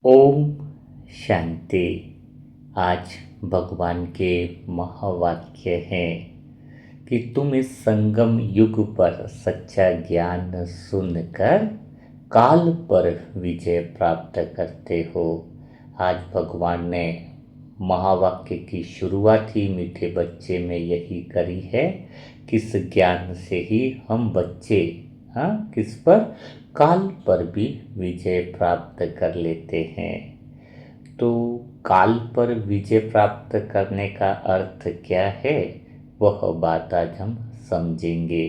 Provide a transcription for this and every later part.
ओम शांति। आज भगवान के महावाक्य हैं कि तुम इस संगम युग पर सच्चा ज्ञान सुनकर काल पर विजय प्राप्त करते हो। आज भगवान ने महावाक्य की शुरुआत ही मीठे बच्चे में यही करी है। किस ज्ञान से ही हम बच्चे किस पर काल पर भी विजय प्राप्त कर लेते हैं। तो काल पर विजय प्राप्त करने का अर्थ क्या है, वह बात आज हम समझेंगे।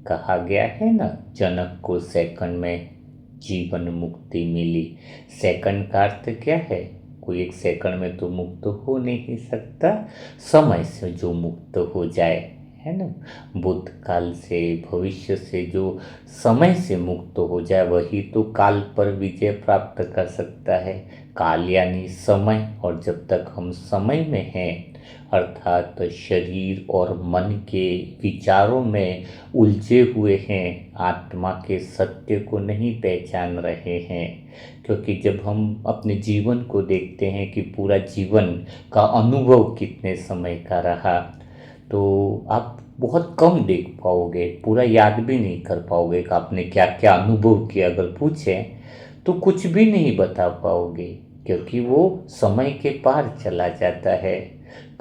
कहा गया है ना, जनक को सेकंड में जीवन मुक्ति मिली। सेकंड का अर्थ क्या है? कोई एक सेकंड में तो मुक्त हो नहीं सकता, समय से जो मुक्त हो जाए, है ना। भूतकाल से, भविष्य से जो समय से मुक्त हो जाए वही तो काल पर विजय प्राप्त कर सकता है। काल यानी समय, और जब तक हम समय में हैं अर्थात शरीर और मन के विचारों में उलझे हुए हैं, आत्मा के सत्य को नहीं पहचान रहे हैं। क्योंकि जब हम अपने जीवन को देखते हैं कि पूरा जीवन का अनुभव कितने समय का रहा, तो आप बहुत कम देख पाओगे, पूरा याद भी नहीं कर पाओगे कि आपने क्या क्या अनुभव किया। अगर पूछें तो कुछ भी नहीं बता पाओगे, क्योंकि वो समय के पार चला जाता है।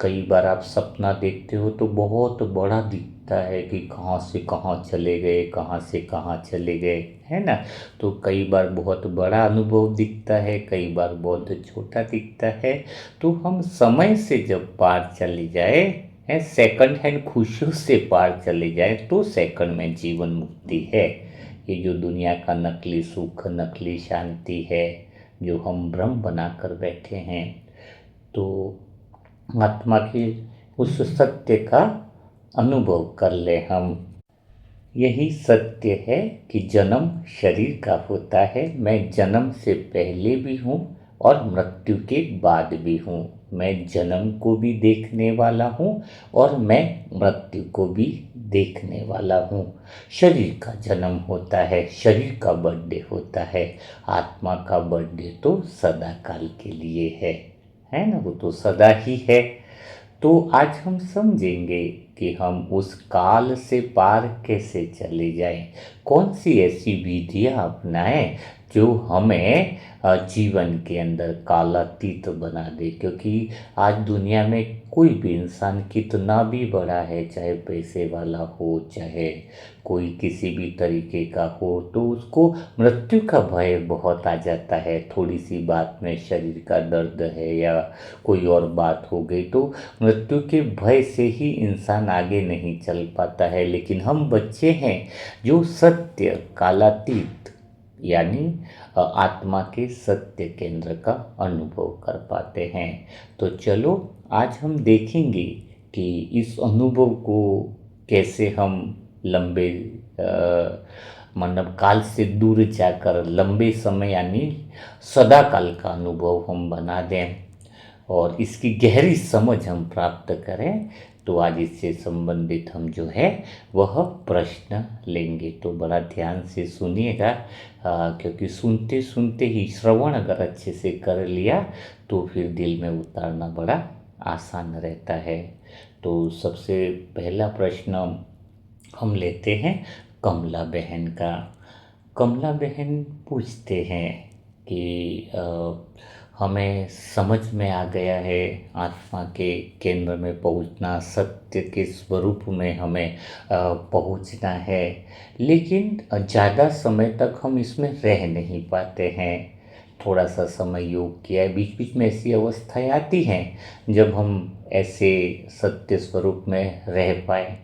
कई बार आप सपना देखते हो तो बहुत बड़ा दिखता है कि कहाँ से कहाँ चले गए, कहाँ से कहाँ चले गए, है ना। तो कई बार बहुत बड़ा अनुभव दिखता है, कई बार बहुत छोटा दिखता है। तो हम समय से जब पार चले जाए, है सेकंड हैंड खुशियों से पार चले जाए, तो सेकंड में जीवन मुक्ति है। ये जो दुनिया का नकली सुख, नकली शांति है, जो हम भ्रम बनाकर बैठे हैं, तो आत्मा के उस सत्य का अनुभव कर ले हम। यही सत्य है कि जन्म शरीर का होता है। मैं जन्म से पहले भी हूँ और मृत्यु के बाद भी हूँ। मैं जन्म को भी देखने वाला हूँ और मैं मृत्यु को भी देखने वाला हूँ। शरीर का जन्म होता है, शरीर का बर्थडे होता है, आत्मा का बर्थडे तो सदा काल के लिए है ना, वो तो सदा ही है। तो आज हम समझेंगे कि हम उस काल से पार कैसे चले जाएं, कौन सी ऐसी विधियां अपनाएं जो हमें जीवन के अंदर कालातीत बना दे। क्योंकि आज दुनिया में कोई भी इंसान कितना भी बड़ा है, चाहे पैसे वाला हो, चाहे कोई किसी भी तरीके का हो, तो उसको मृत्यु का भय बहुत आ जाता है। थोड़ी सी बात में शरीर का दर्द है या कोई और बात हो गई तो मृत्यु के भय से ही इंसान आगे नहीं चल पाता है। लेकिन हम बच्चे हैं जो सत्य कालातीत यानी आत्मा के सत्य केंद्र का अनुभव कर पाते हैं। तो चलो आज हम देखेंगे कि इस अनुभव को कैसे हम लंबे मतलब काल से दूर जाकर लंबे समय यानी सदा काल का अनुभव हम बना दें और इसकी गहरी समझ हम प्राप्त करें। तो आज इससे संबंधित हम जो है वह प्रश्न लेंगे। तो बड़ा ध्यान से सुनिएगा, क्योंकि सुनते सुनते ही श्रवण अगर अच्छे से कर लिया तो फिर दिल में उतारना बड़ा आसान रहता है। तो सबसे पहला प्रश्न हम लेते हैं कमला बहन का। कमला बहन पूछते हैं कि हमें समझ में आ गया है आत्मा के केंद्र में पहुंचना, सत्य के स्वरूप में हमें पहुंचना है, लेकिन ज़्यादा समय तक हम इसमें रह नहीं पाते हैं। थोड़ा सा समय योग किया है, बीच बीच में ऐसी अवस्थाएं आती हैं जब हम ऐसे सत्य स्वरूप में रह पाए,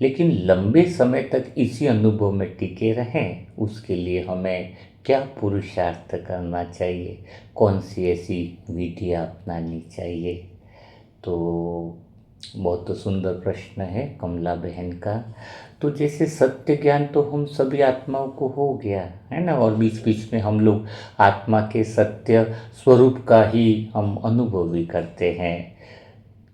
लेकिन लंबे समय तक इसी अनुभव में टिके रहें उसके लिए हमें क्या पुरुषार्थ करना चाहिए, कौन सी ऐसी विधियाँ अपनानी चाहिए। तो बहुत तो सुंदर प्रश्न है कमला बहन का। तो जैसे सत्य ज्ञान तो हम सभी आत्माओं को हो गया है ना, और बीच बीच में हम लोग आत्मा के सत्य स्वरूप का ही हम अनुभव भी करते हैं।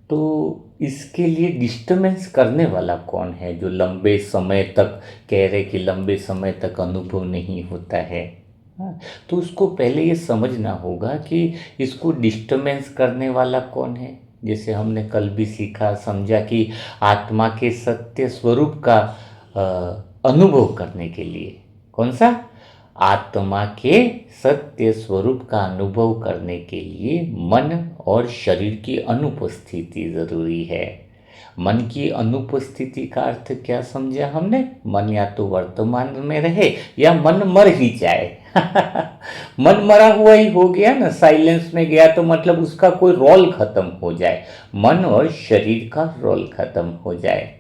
तो इसके लिए डिस्टर्बेंस करने वाला कौन है जो लंबे समय तक कह रहे कि लंबे समय तक अनुभव नहीं होता है। हाँ, तो उसको पहले ये समझना होगा कि इसको डिस्टर्बेंस करने वाला कौन है। जैसे हमने कल भी सीखा समझा कि आत्मा के सत्य स्वरूप का अनुभव करने के लिए कौन सा, आत्मा के सत्य स्वरूप का अनुभव करने के लिए मन और शरीर की अनुपस्थिति जरूरी है। मन की अनुपस्थिति का अर्थ क्या समझा हमने, मन या तो वर्तमान में रहे या मन मर ही जाए। मन मरा हुआ ही हो गया ना, साइलेंस में गया तो मतलब उसका कोई रोल खत्म हो जाए, मन और शरीर का रोल खत्म हो जाए।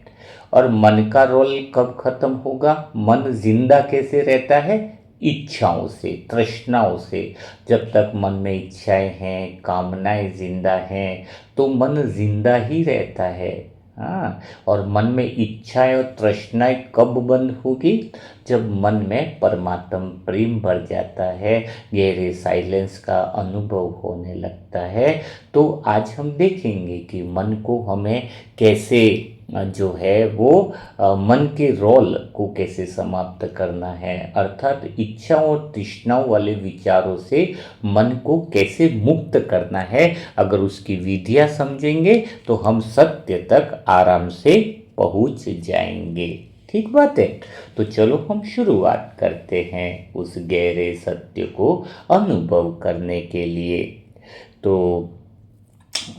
और मन का रोल कब खत्म होगा, मन जिंदा कैसे रहता है, इच्छाओं से, तृष्णाओं से। जब तक मन में इच्छाएं हैं, कामनाएं जिंदा हैं, तो मन जिंदा ही रहता है। हाँ, और मन में इच्छाएं और तृष्णाएं कब बंद होगी, जब मन में परमात्म प्रेम भर जाता है, गहरे साइलेंस का अनुभव होने लगता है। तो आज हम देखेंगे कि मन को हमें कैसे जो है वो मन के रोल को कैसे समाप्त करना है, अर्थात इच्छाओं और तृष्णाओं वाले विचारों से मन को कैसे मुक्त करना है। अगर उसकी विधियां समझेंगे तो हम सत्य तक आराम से पहुंच जाएंगे। ठीक बात है। तो चलो हम शुरुआत करते हैं उस गहरे सत्य को अनुभव करने के लिए। तो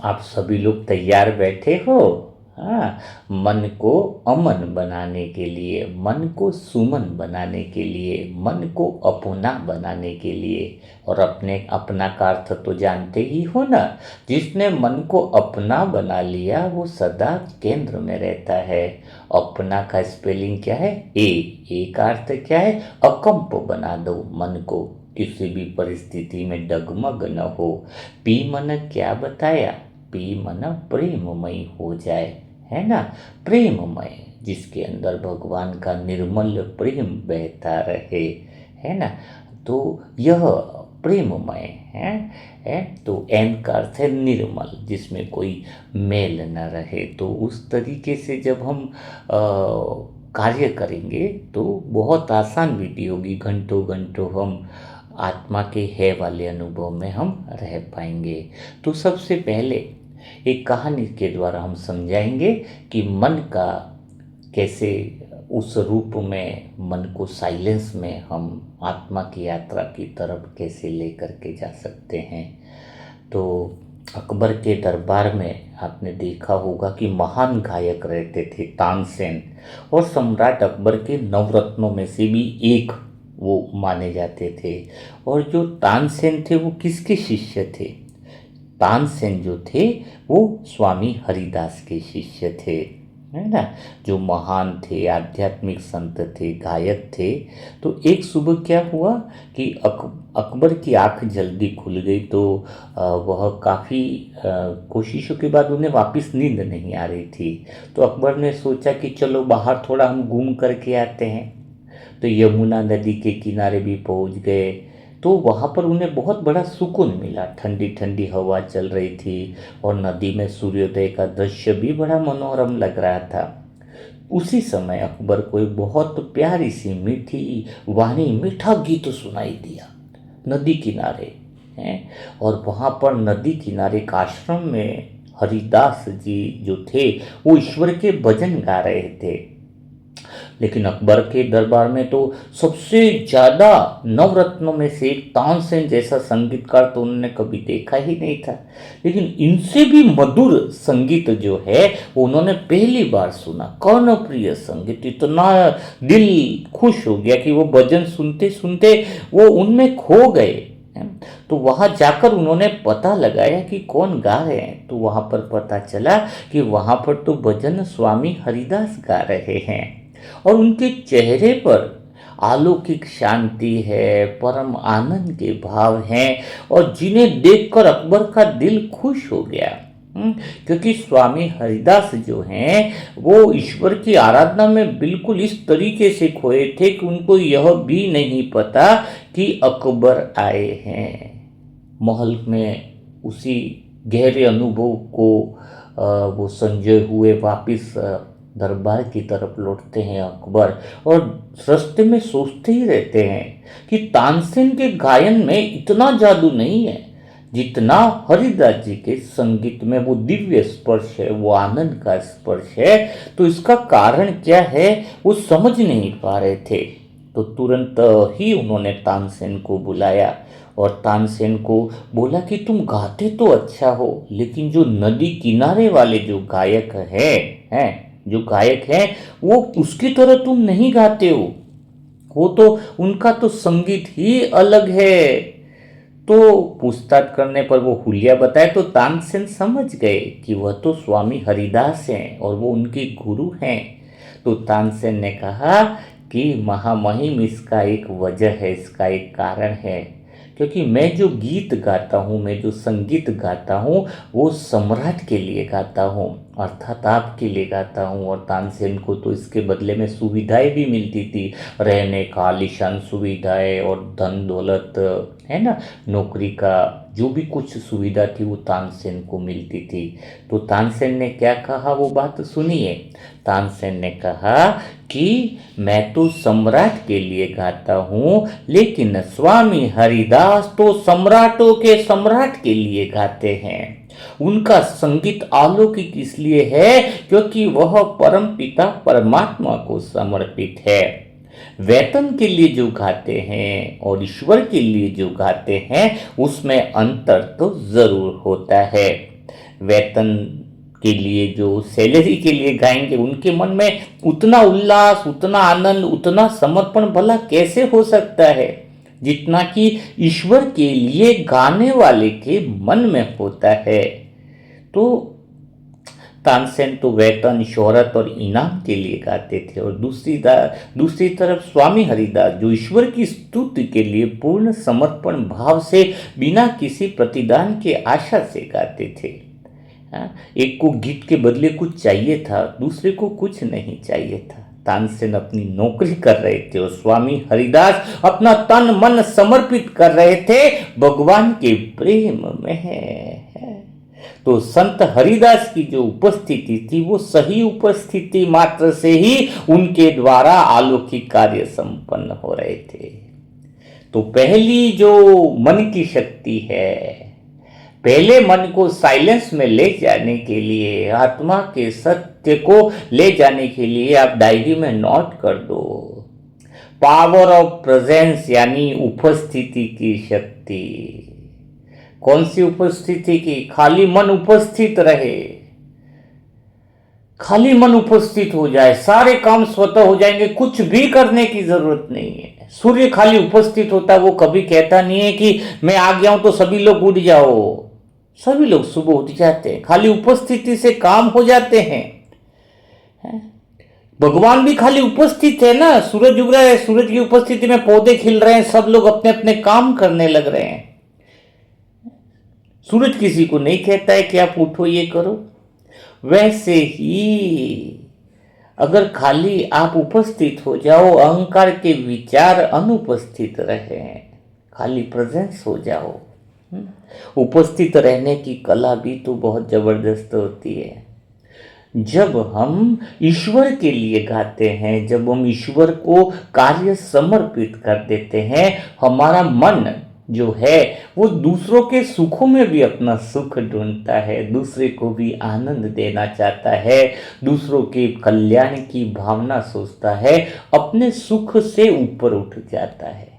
आप सभी लोग तैयार बैठे हो। हाँ, मन को अमन बनाने के लिए, मन को सुमन बनाने के लिए, मन को अपना बनाने के लिए। और अपने अपना का अर्थ तो जानते ही हो ना, जिसने मन को अपना बना लिया वो सदा केंद्र में रहता है। अपना का स्पेलिंग क्या है, ए का अर्थ क्या है, अकंप बना दो मन को, किसी भी परिस्थिति में डगमग न हो। पी मन क्या बताया, पी मन प्रेममय हो जाए, है ना, प्रेममय, जिसके अंदर भगवान का निर्मल प्रेम बहता रहे, है ना। तो यह प्रेममय है। तो एन का अर्थ है निर्मल, जिसमें कोई मेल न रहे। तो उस तरीके से जब हम कार्य करेंगे तो बहुत आसान विधि होगी, घंटों घंटों हम आत्मा के है वाले अनुभव में हम रह पाएंगे। तो सबसे पहले एक कहानी के द्वारा हम समझाएंगे कि मन का कैसे उस रूप में, मन को साइलेंस में हम आत्मा की यात्रा की तरफ कैसे लेकर के जा सकते हैं। तो अकबर के दरबार में आपने देखा होगा कि महान गायक रहते थे तानसेन, और सम्राट अकबर के नवरत्नों में से भी एक वो माने जाते थे। और जो तानसेन थे वो किसके शिष्य थे, तानसेन जो थे वो स्वामी हरिदास के शिष्य थे, है ना, जो महान थे, आध्यात्मिक संत थे, गायक थे। तो एक सुबह क्या हुआ कि अकबर की आंख जल्दी खुल गई। तो वह काफ़ी कोशिशों के बाद उन्हें वापस नींद नहीं आ रही थी। तो अकबर ने सोचा कि चलो बाहर थोड़ा हम घूम करके आते हैं। तो यमुना नदी के किनारे भी पहुंच गए। तो वहाँ पर उन्हें बहुत बड़ा सुकून मिला, ठंडी ठंडी हवा चल रही थी और नदी में सूर्योदय का दृश्य भी बड़ा मनोरम लग रहा था। उसी समय अकबर को एक बहुत प्यारी सी मीठी वाणी, मीठा गीत सुनाई दिया नदी किनारे हैं। और वहाँ पर नदी किनारे एक आश्रम में हरिदास जी जो थे वो ईश्वर के भजन गा रहे थे। लेकिन अकबर के दरबार में तो सबसे ज़्यादा नवरत्नों में से एक तानसेन जैसा संगीतकार तो उन्होंने कभी देखा ही नहीं था। लेकिन इनसे भी मधुर संगीत जो है वो उन्होंने पहली बार सुना। कर्णप्रिय संगीत, इतना दिल खुश हो गया कि वो भजन सुनते सुनते वो उनमें खो गए। तो वहां जाकर उन्होंने पता लगाया कि कौन गा रहे हैं। तो वहां पर पता चला कि वहां पर तो भजन स्वामी हरिदास गा रहे हैं और उनके चेहरे पर अलौकिक शांति है, परम आनंद के भाव हैं, और जिन्हें देखकर अकबर का दिल खुश हो गया। क्योंकि स्वामी हरिदास जो हैं वो ईश्वर की आराधना में बिल्कुल इस तरीके से खोए थे कि उनको यह भी नहीं पता कि अकबर आए हैं। महल में उसी गहरे अनुभव को वो संजय हुए वापिस दरबार की तरफ लौटते हैं अकबर और रास्ते में सोचते ही रहते हैं कि तानसेन के गायन में इतना जादू नहीं है जितना हरिदास जी के संगीत में वो दिव्य स्पर्श है, वो आनंद का स्पर्श है। तो इसका कारण क्या है वो समझ नहीं पा रहे थे। तो तुरंत ही उन्होंने तानसेन को बुलाया और तानसेन को बोला कि तुम गाते तो अच्छा हो, लेकिन जो नदी किनारे वाले जो गायक हैं वो उसकी तरह तुम नहीं गाते हो। वो तो उनका तो संगीत ही अलग है। तो पूछताछ करने पर वो हुलिया बताए तो तानसेन समझ गए कि वह तो स्वामी हरिदास हैं और वो उनके गुरु हैं। तो तानसेन ने कहा कि महामहिम इसका एक वजह है, इसका एक कारण है, क्योंकि मैं जो गीत गाता हूँ, मैं जो संगीत गाता हूँ वो सम्राट के लिए गाता हूँ, अर्थात आपके लिए गाता हूँ। और तानसेन को तो इसके बदले में सुविधाएं भी मिलती थी, रहने का आलीशान सुविधाएं और धन दौलत, है ना, नौकरी का जो भी कुछ सुविधा थी वो तानसेन को मिलती थी। तो तानसेन ने क्या कहा वो बात सुनिए। तानसेन ने कहा कि मैं तो सम्राट के लिए गाता हूँ, लेकिन स्वामी हरिदास तो सम्राटों के सम्राट के लिए गाते हैं। उनका संगीत अलौकिक इसलिए है क्योंकि वह परम पिता परमात्मा को समर्पित है। वेतन के लिए जो गाते हैं और ईश्वर के लिए जो गाते हैं उसमें अंतर तो जरूर होता है। वेतन के लिए जो सैलरी के लिए गाएंगे उनके मन में उतना उल्लास, उतना आनंद, उतना समर्पण भला कैसे हो सकता है जितना कि ईश्वर के लिए गाने वाले के मन में होता है। तो तानसेन तो वेतन, शोहरत और इनाम के लिए गाते थे और दूसरी तरफ स्वामी हरिदास जो ईश्वर की स्तुति के लिए पूर्ण समर्पण भाव से बिना किसी प्रतिदान के आशा से गाते थे। एक को गीत के बदले कुछ चाहिए था, दूसरे को कुछ नहीं चाहिए था। तानसेन अपनी नौकरी कर रहे थे और स्वामी हरिदास अपना तन मन समर्पित कर रहे थे भगवान के प्रेम में। तो संत हरिदास की जो उपस्थिति थी वो सही उपस्थिति मात्र से ही उनके द्वारा अलौकिक कार्य संपन्न हो रहे थे। तो पहली जो मन की शक्ति है, पहले मन को साइलेंस में ले जाने के लिए, आत्मा के सत्य को ले जाने के लिए आप डायरी में नोट कर दो, पावर ऑफ प्रेजेंस यानी उपस्थिति की शक्ति। कौन सी उपस्थिति की? खाली मन उपस्थित रहे, खाली मन उपस्थित हो जाए, सारे काम स्वतः हो जाएंगे, कुछ भी करने की जरूरत नहीं है। सूर्य खाली उपस्थित होता है, वो कभी कहता नहीं है कि मैं आ गया हूं तो सभी लोग उठ जाओ। सभी लोग सुबह उठ जाते हैं, खाली उपस्थिति से काम हो जाते हैं। भगवान भी खाली उपस्थित है ना, सूरज उग रहा है, सूरज की उपस्थिति में पौधे खिल रहे हैं, सब लोग अपने अपने काम करने लग रहे हैं। सूरज किसी को नहीं कहता है कि आप उठो ये करो। वैसे ही अगर खाली आप उपस्थित हो जाओ, अहंकार के विचार अनुपस्थित रहे, खाली प्रेजेंस हो जाओ। उपस्थित रहने की कला भी तो बहुत जबरदस्त होती है। जब हम ईश्वर के लिए गाते हैं, जब हम ईश्वर को कार्य समर्पित कर देते हैं, हमारा मन जो है वो दूसरों के सुखों में भी अपना सुख ढूंढता है, दूसरे को भी आनंद देना चाहता है, दूसरों के कल्याण की भावना सोचता है, अपने सुख से ऊपर उठ जाता है।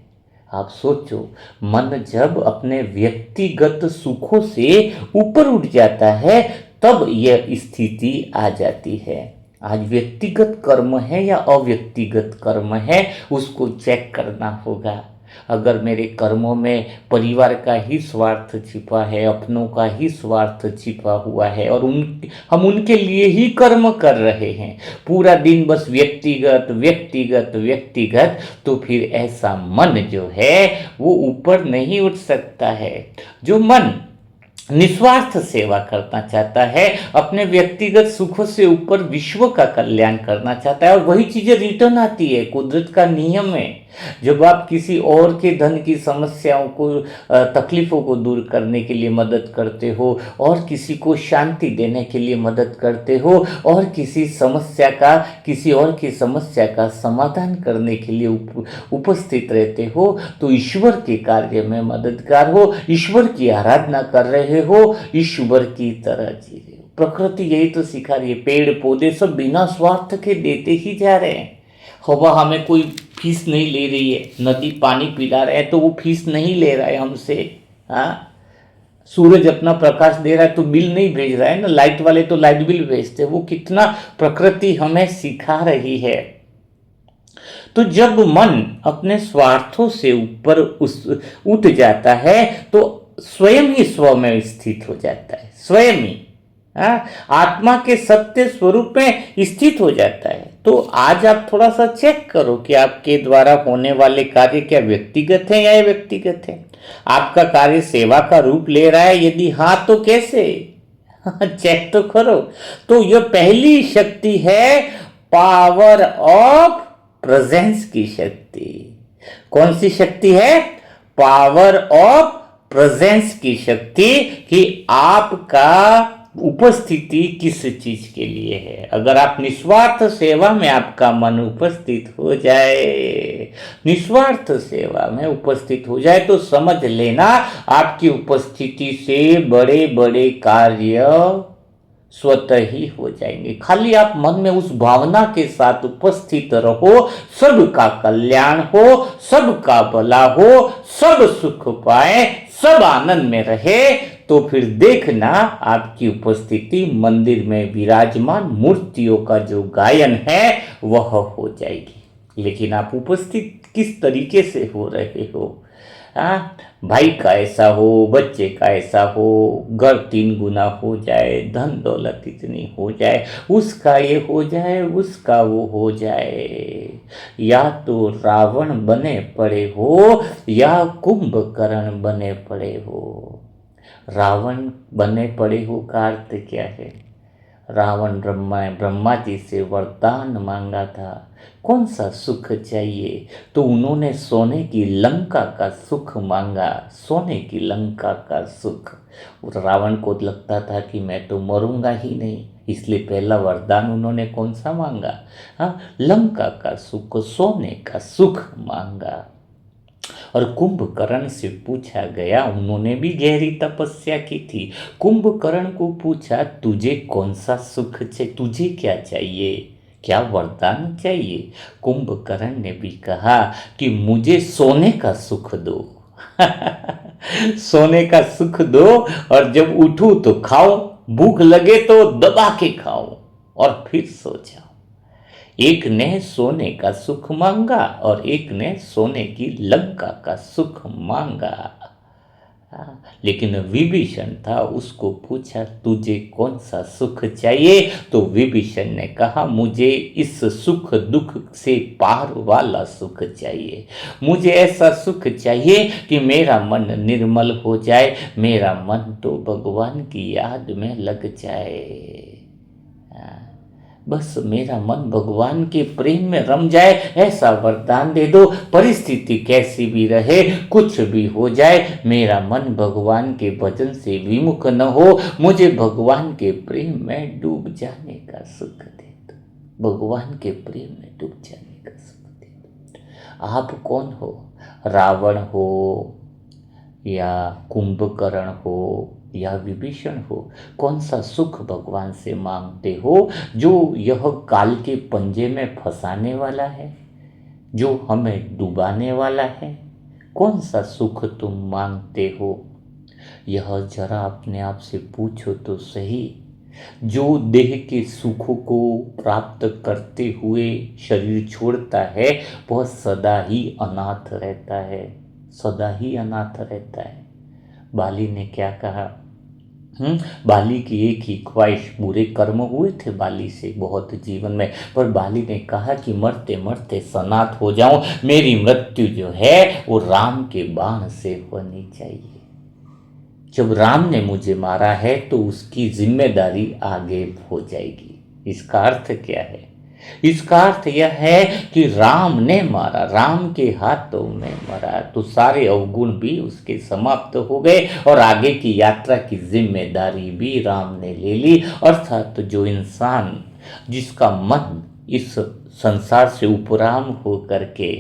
आप सोचो, मन जब अपने व्यक्तिगत सुखों से ऊपर उठ जाता है तब यह स्थिति आ जाती है। आज व्यक्तिगत कर्म है या अव्यक्तिगत कर्म है उसको चेक करना होगा। अगर मेरे कर्मों में परिवार का ही स्वार्थ छिपा है, अपनों का ही स्वार्थ छिपा हुआ है और हम उनके लिए ही कर्म कर रहे हैं, पूरा दिन बस व्यक्तिगत व्यक्तिगत व्यक्तिगत, तो फिर ऐसा मन जो है वो ऊपर नहीं उठ सकता है। जो मन निस्वार्थ सेवा करना चाहता है, अपने व्यक्तिगत सुखों से ऊपर विश्व का कल्याण करना चाहता है, और वही चीजें रिटर्न आती है, कुदरत का नियम है। जब आप किसी और के धन की समस्याओं को, तकलीफ़ों को दूर करने के लिए मदद करते हो, और किसी को शांति देने के लिए मदद करते हो, और किसी और की समस्या का समाधान करने के लिए उपस्थित रहते हो, तो ईश्वर के कार्य में मददगार हो, ईश्वर की आराधना कर रहे हो, ईश्वर की तरह जी रहे हो। प्रकृति यही तो सिखा रही है। पेड़ पौधे सब बिना स्वार्थ के देते ही जा रहे हैं। हवा हमें कोई फीस नहीं ले रही है, नदी पानी पिला रहा है तो वो फीस नहीं ले रहा है हमसे। हाँ, सूरज अपना प्रकाश दे रहा है तो बिल नहीं भेज रहा है ना, लाइट वाले तो लाइट बिल भेजते हैं। वो कितना प्रकृति हमें सिखा रही है। तो जब मन अपने स्वार्थों से ऊपर उठ जाता है तो स्वयं ही स्व में स्थित हो जाता है, स्वयं ही आत्मा के सत्य स्वरूप में स्थित हो जाता है। तो आज आप थोड़ा सा चेक करो कि आपके द्वारा होने वाले कार्य क्या व्यक्तिगत है या व्यक्तिगत है। आपका कार्य सेवा का रूप ले रहा है, यदि हाँ तो कैसे? चेक तो करो। तो यह पहली शक्ति है, पावर ऑफ प्रेजेंस की शक्ति। कौन सी शक्ति है? पावर ऑफ प्रेजेंस की शक्ति, कि आपका उपस्थिति किस चीज के लिए है। अगर आप निस्वार्थ सेवा में आपका मन उपस्थित हो जाए, निस्वार्थ सेवा में उपस्थित हो जाए, तो समझ लेना आपकी उपस्थिति से बड़े बड़े कार्य स्वतः ही हो जाएंगे। खाली आप मन में उस भावना के साथ उपस्थित रहो, सबका कल्याण हो, सबका भला हो, सब सुख पाए, सब आनंद में रहे, तो फिर देखना आपकी उपस्थिति मंदिर में विराजमान मूर्तियों का जो गायन है वह हो जाएगी। लेकिन आप उपस्थित किस तरीके से हो रहे हो? भाई का ऐसा हो, बच्चे का ऐसा हो, घर 3 गुना हो जाए, धन दौलत इतनी हो जाए, उसका ये हो जाए, उसका वो हो जाए। या तो रावण बने पड़े हो या कुंभकर्ण बने पड़े हो। रावण बने पड़े हो का अर्थ क्या है? रावण ब्रह्मा जी से वरदान मांगा था, कौन सा सुख चाहिए? तो उन्होंने सोने की लंका का सुख मांगा, सोने की लंका का सुख। रावण को लगता था कि मैं तो मरूंगा ही नहीं, इसलिए पहला वरदान उन्होंने कौन सा मांगा? लंका का सुख, सोने का सुख मांगा। और कुंभकर्ण से पूछा गया, उन्होंने भी गहरी तपस्या की थी। कुंभकर्ण को पूछा, तुझे कौन सा सुख चाहिए, तुझे क्या चाहिए, क्या वरदान चाहिए? कुंभकर्ण ने भी कहा कि मुझे सोने का सुख दो। सोने का सुख दो, और जब उठूं तो खाओ, भूख लगे तो दबा के खाओ और फिर सो जाओ। एक ने सोने का सुख मांगा और एक ने सोने की लंका का सुख मांगा। लेकिन विभीषण था, उसको पूछा तुझे कौन सा सुख चाहिए? तो विभीषण ने कहा मुझे इस सुख दुख से पार वाला सुख चाहिए। मुझे ऐसा सुख चाहिए कि मेरा मन निर्मल हो जाए, मेरा मन तो भगवान की याद में लग जाए। बस मेरा मन भगवान के प्रेम में रम जाए, ऐसा वरदान दे दो। परिस्थिति कैसी भी रहे, कुछ भी हो जाए, मेरा मन भगवान के भजन से विमुख न हो, मुझे भगवान के प्रेम में डूब जाने का सुख दे दो। भगवान के प्रेम में डूब जाने का सुख दे दो। आप कौन हो? रावण हो या कुंभकर्ण हो या विभीषण हो? कौन सा सुख भगवान से मांगते हो जो यह काल के पंजे में फंसाने वाला है, जो हमें डुबाने वाला है? कौन सा सुख तुम मांगते हो? यह जरा अपने आप से पूछो तो सही। जो देह के सुखों को प्राप्त करते हुए शरीर छोड़ता है, वह सदा ही अनाथ रहता है, सदा ही अनाथ रहता है। बाली ने क्या कहा? बाली की एक ही ख्वाहिश, बुरे कर्म हुए थे बाली से बहुत जीवन में, पर बाली ने कहा कि मरते मरते सनाथ हो जाऊं, मेरी मृत्यु जो है वो राम के बाण से होनी चाहिए। जब राम ने मुझे मारा है तो उसकी जिम्मेदारी आगे हो जाएगी। इसका अर्थ क्या है? इसका अर्थ यह है कि राम ने मारा, राम के हाथों में मरा, तो सारे अवगुण भी उसके समाप्त हो गए और आगे की यात्रा की जिम्मेदारी भी राम ने ले ली। अर्थात जो इंसान, जिसका मन इस संसार से उपराम हो करके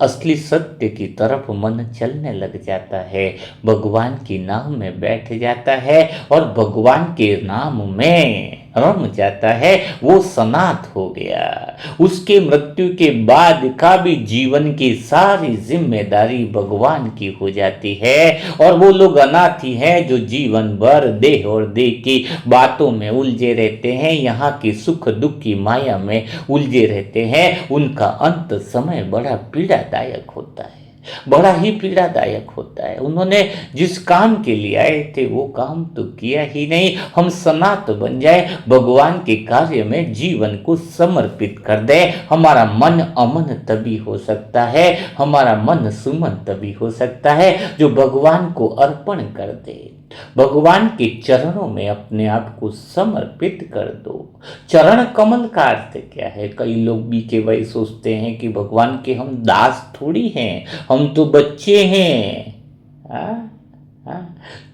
असली सत्य की तरफ मन चलने लग जाता है, भगवान की नाम में बैठ जाता है और भगवान के नाम में रम जाता है, वो सनाथ हो गया। उसके मृत्यु के बाद का भी जीवन की सारी जिम्मेदारी भगवान की हो जाती है। और वो लोग अनाथी हैं जो जीवन भर देह और देह की बातों में उलझे रहते हैं, यहाँ की सुख दुख की माया में उलझे रहते हैं, उनका अंत समय बड़ा पीड़ादायक होता है, बड़ा ही पीड़ादायक होता है। उन्होंने जिस काम के लिए आए थे वो काम तो किया ही नहीं। हम सनात बन जाए, भगवान के कार्य में जीवन को समर्पित कर दे, हमारा मन अमन तभी हो सकता है, हमारा मन सुमन तभी हो सकता है जो भगवान को अर्पण कर दे, भगवान के चरणों में अपने आप को समर्पित कर दो। चरण कमल का अर्थ क्या है? कई लोग भी के वही सोचते हैं कि भगवान के हम दास थोड़ी हैं, हम तो बच्चे हैं।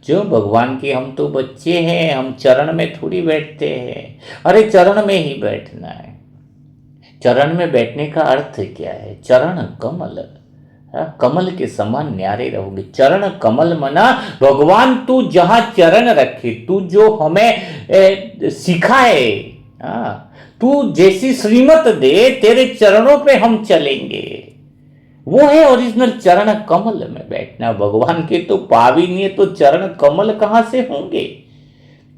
जो भगवान के हम तो बच्चे हैं, हम चरण में थोड़ी बैठते हैं। अरे चरण में ही बैठना है। चरण में बैठने का अर्थ क्या है? चरण कमल, कमल के समान न्यारे रहोगे। चरण कमल मना भगवान तू जहां चरण रखे, तू जो हमें सिखाए, तू जैसी श्रीमत दे, तेरे चरणों पे हम चलेंगे। वो है ओरिजिनल चरण कमल में बैठना। भगवान के तो पाव ही नहीं है तो चरण कमल कहां से होंगे?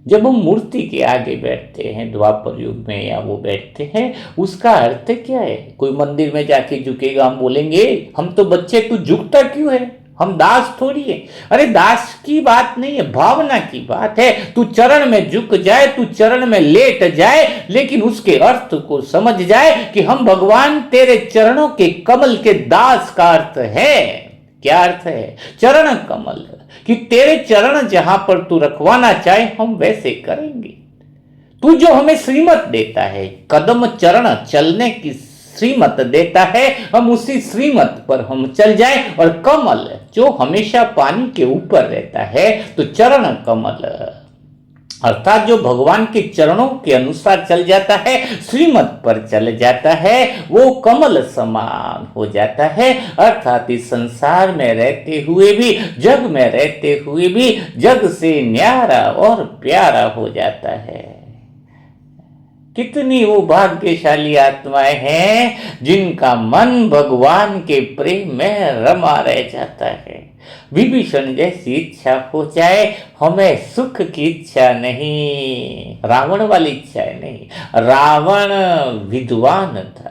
जब हम मूर्ति के आगे बैठते हैं द्वापर युग में, या वो बैठते हैं, उसका अर्थ क्या है? कोई मंदिर में जाके झुकेगा, हम बोलेंगे हम तो बच्चे, तू झुकता क्यों है? हम दास थोड़ी है। अरे दास की बात नहीं है, भावना की बात है। तू चरण में झुक जाए, तू चरण में लेट जाए, लेकिन उसके अर्थ को समझ जाए कि हम भगवान तेरे चरणों के कमल के दास का अर्थ है। क्या अर्थ है? चरण कमल, कि तेरे चरण जहां पर तू रखवाना चाहे हम वैसे करेंगे। तू जो हमें श्रीमत देता है, कदम चरण चलने की श्रीमत देता है, हम उसी श्रीमत पर हम चल जाएं। और कमल जो हमेशा पानी के ऊपर रहता है, तो चरण कमल अर्थात जो भगवान के चरणों के अनुसार चल जाता है, श्रीमत पर चल जाता है, वो कमल समान हो जाता है। अर्थात इस संसार में रहते हुए भी, जग में रहते हुए भी जग से न्यारा और प्यारा हो जाता है। कितनी वो भाग्यशाली आत्माएं हैं जिनका मन भगवान के प्रेम में रमा रह जाता है। विभीषण जैसी इच्छा हो जाए, हमें सुख की इच्छा नहीं, रावण वाली इच्छा नहीं। रावण विद्वान था,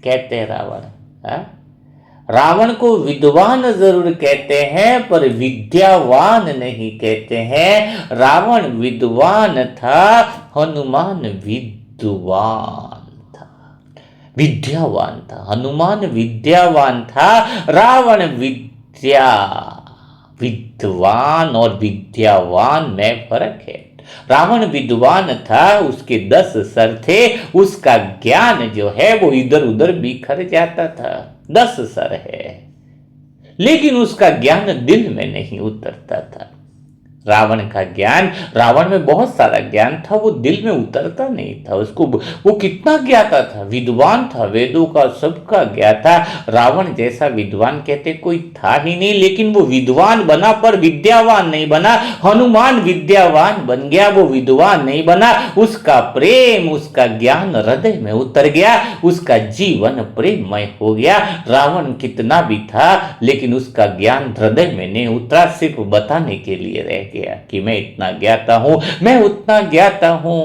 कहते हैं रावण को विद्वान जरूर कहते हैं पर विद्यावान नहीं कहते हैं। रावण विद्वान था, हनुमान विद्वान था, विद्यावान था। हनुमान विद्यावान था, रावण विद्वान और विद्यावान में फर्क है। रावण विद्वान था, उसके 10 सर थे, उसका ज्ञान जो है वो इधर उधर बिखर जाता था। 10 सर है, लेकिन उसका ज्ञान दिल में नहीं उतरता था। रावण का ज्ञान, रावण में बहुत सारा ज्ञान था, वो दिल में उतरता नहीं था। उसको वो कितना ज्ञाता था, विद्वान था, वेदों का सबका ज्ञाता। रावण जैसा विद्वान कहते कोई था ही नहीं, लेकिन वो विद्वान बना पर विद्यावान नहीं बना। हनुमान विद्यावान बन गया, वो विद्वान नहीं बना। उसका प्रेम, उसका ज्ञान हृदय में उतर गया, उसका जीवन प्रेममय हो गया। रावण कितना भी था, लेकिन उसका ज्ञान हृदय में नहीं उतरा, सिर्फ बताने के लिए रह गया कि मैं इतना ज्ञाता हूं, मैं उतना ज्ञाता हूं।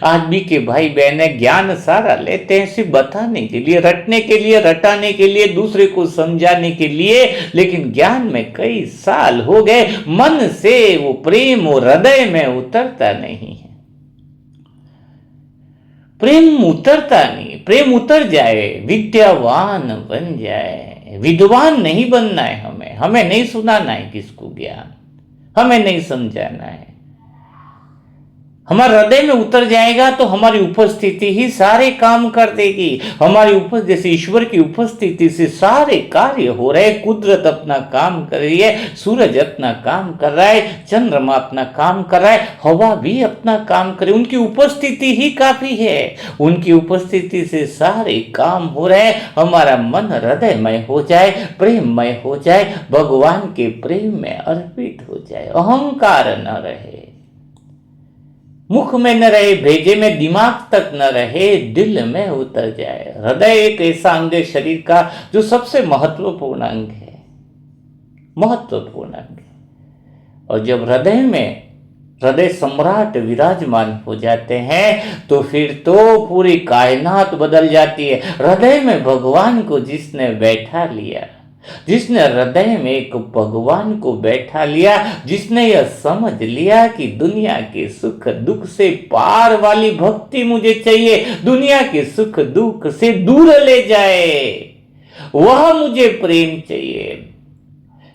आज भी के भाई बहने ज्ञान सारा लेते हैं सिर्फ बताने के लिए, रटने के लिए, रटाने के लिए, दूसरे को समझाने के लिए, लेकिन ज्ञान में कई साल हो गए, मन से वो प्रेम और हृदय में उतरता नहीं है। प्रेम उतरता नहीं। प्रेम उतर जाए, विद्यावान बन जाए। विद्वान नहीं बनना है हमें, हमें नहीं सुनाना है किसको ज्ञान, हमें नहीं समझाना है। हमारे हृदय में उतर जाएगा तो हमारी उपस्थिति ही सारे काम कर देगी। हमारी उपस्थिति जैसे ईश्वर की उपस्थिति से सारे कार्य हो रहे, कुदरत अपना काम कर रही है, सूरज अपना काम कर रहा है, चंद्रमा अपना काम कर रहा है, हवा भी अपना काम करे, उनकी उपस्थिति ही काफी है। उनकी उपस्थिति से सारे काम हो रहे, हमारा मन हृदयमय हो जाए, प्रेममय हो जाए, भगवान के प्रेम में अर्पित हो जाए, अहंकार न रहे, मुख में न रहे, भेजे में दिमाग तक न रहे, दिल में उतर जाए। हृदय एक ऐसा अंग है शरीर का जो सबसे महत्वपूर्ण अंग है, महत्वपूर्ण अंग है। और जब हृदय में हृदय सम्राट विराजमान हो जाते हैं तो फिर तो पूरी कायनात बदल जाती है। हृदय में भगवान को जिसने बैठा लिया, जिसने हृदय में एक भगवान को बैठा लिया, जिसने यह समझ लिया कि दुनिया के सुख दुख से पार वाली भक्ति मुझे चाहिए, दुनिया के सुख दुख से दूर ले जाए, वह मुझे प्रेम चाहिए।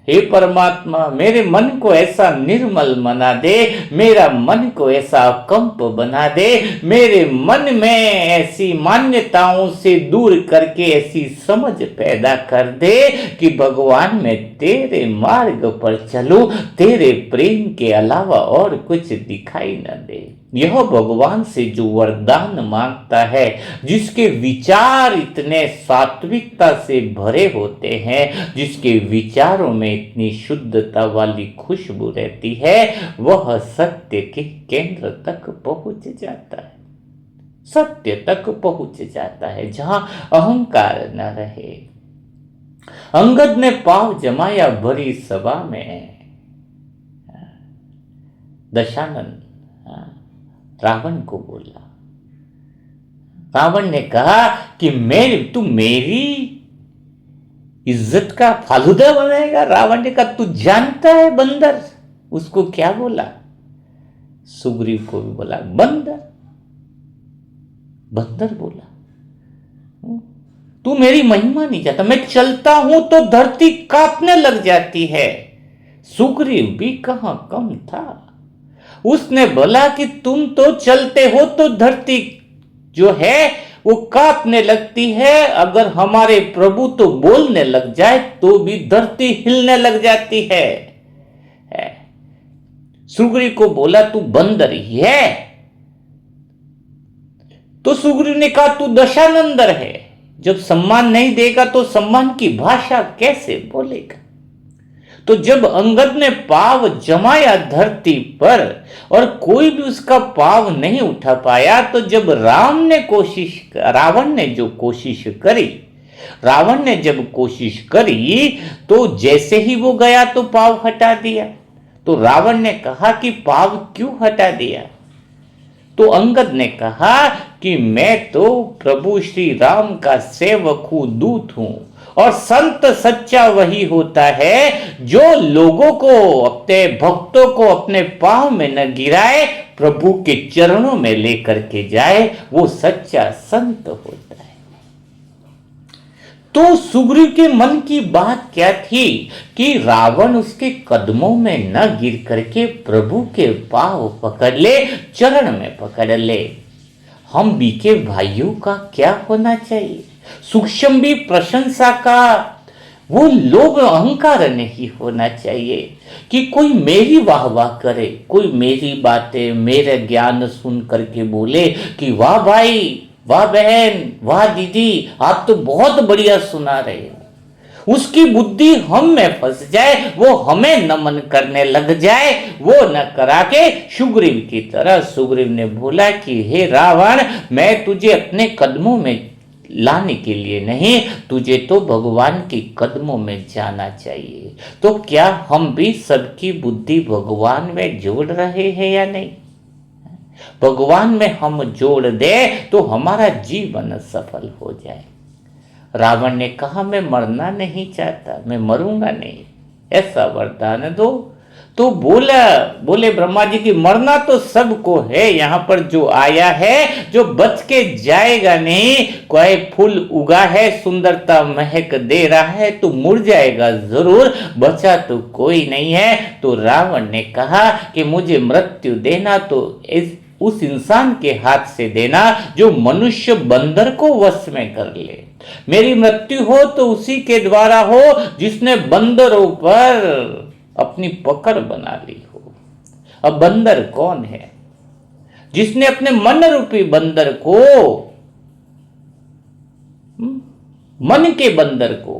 हे परमात्मा, मेरे मन को ऐसा निर्मल बना दे, मेरा मन को ऐसा कंप बना दे, मेरे मन में ऐसी मान्यताओं से दूर करके ऐसी समझ पैदा कर दे कि भगवान मैं तेरे मार्ग पर चलूं, तेरे प्रेम के अलावा और कुछ दिखाई न दे। यह भगवान से जो वरदान मांगता है, जिसके विचार इतने सात्विकता से भरे होते हैं, जिसके विचारों में इतनी शुद्धता वाली खुशबू रहती है, वह सत्य के केंद्र तक पहुंच जाता है, सत्य तक पहुंच जाता है, जहां अहंकार न रहे। अंगद ने पांव जमाया भरी सभा में, दशानन रावण को बोला। रावण ने कहा कि तू मेरी इज्जत का फालूदा बनाएगा। रावण ने कहा तू जानता है बंदर, उसको क्या बोला? सुग्रीव को भी बोला बंदर, बंदर बोला तू मेरी महिमा नहीं जानता, मैं चलता हूं तो धरती कांपने लग जाती है। सुग्रीव भी कहां कम था, उसने बोला कि तुम तो चलते हो तो धरती जो है वो कांपने लगती है, अगर हमारे प्रभु तो बोलने लग जाए तो भी धरती हिलने लग जाती है। सुग्रीव को बोला तू बंदर ही है, तो सुग्रीव ने कहा तू दशानंदर है, जब सम्मान नहीं देगा तो सम्मान की भाषा कैसे बोलेगा। तो जब अंगद ने पाव जमाया धरती पर और कोई भी उसका पाव नहीं उठा पाया, तो जब रावण ने जब कोशिश करी तो जैसे ही वो गया तो पाव हटा दिया। तो रावण ने कहा कि पाव क्यों हटा दिया? तो अंगद ने कहा कि मैं तो प्रभु श्री राम का सेवक हूं, दूत हूं, और संत सच्चा वही होता है जो लोगों को, अपने भक्तों को अपने पांव में न गिराए, प्रभु के चरणों में लेकर के जाए, वो सच्चा संत होता है। तो सुग्रीव के मन की बात क्या थी कि रावण उसके कदमों में न गिर करके प्रभु के पांव पकड़ ले, चरण में पकड़ ले। हम बीके भाइयों का क्या होना चाहिए? सूक्ष्म भी प्रशंसा का वो लोभ अहंकार नहीं होना चाहिए कि कोई मेरी वाह वाह करे, कोई मेरी बातें मेरे ज्ञान सुन करके बोले कि वाह भाई, वाह बहन, वाह दीदी, आप तो बहुत बढ़िया सुना रहे हो। उसकी बुद्धि हम में फंस जाए, वो हमें नमन करने लग जाए, वो न करा के सुग्रीव की तरह सुग्रीव ने बोला कि हे रावण, मैं तुझे अपने कदमों में लाने के लिए नहीं, तुझे तो भगवान के कदमों में जाना चाहिए। तो क्या हम भी सबकी बुद्धि भगवान में जोड़ रहे हैं या नहीं? भगवान में हम जोड़ दे तो हमारा जीवन सफल हो जाए। रावण ने कहा मैं मरना नहीं चाहता, मैं मरूंगा नहीं, ऐसा वरदान दो। तो बोले ब्रह्मा जी की मरना तो सबको है, यहाँ पर जो आया है जो बच के जाएगा नहीं। कोई फूल उगा है, सुंदरता महक दे रहा है, तो मुरझाएगा जरूर, बचा तो कोई नहीं है। तो रावण ने कहा कि मुझे मृत्यु देना तो उस इंसान के हाथ से देना जो मनुष्य बंदर को वश में कर ले। मेरी मृत्यु हो तो उसी के द्वारा हो जिसने बंदरों पर अपनी पकड़ बना ली हो। अब बंदर कौन है? जिसने अपने मन रूपी बंदर को, मन के बंदर को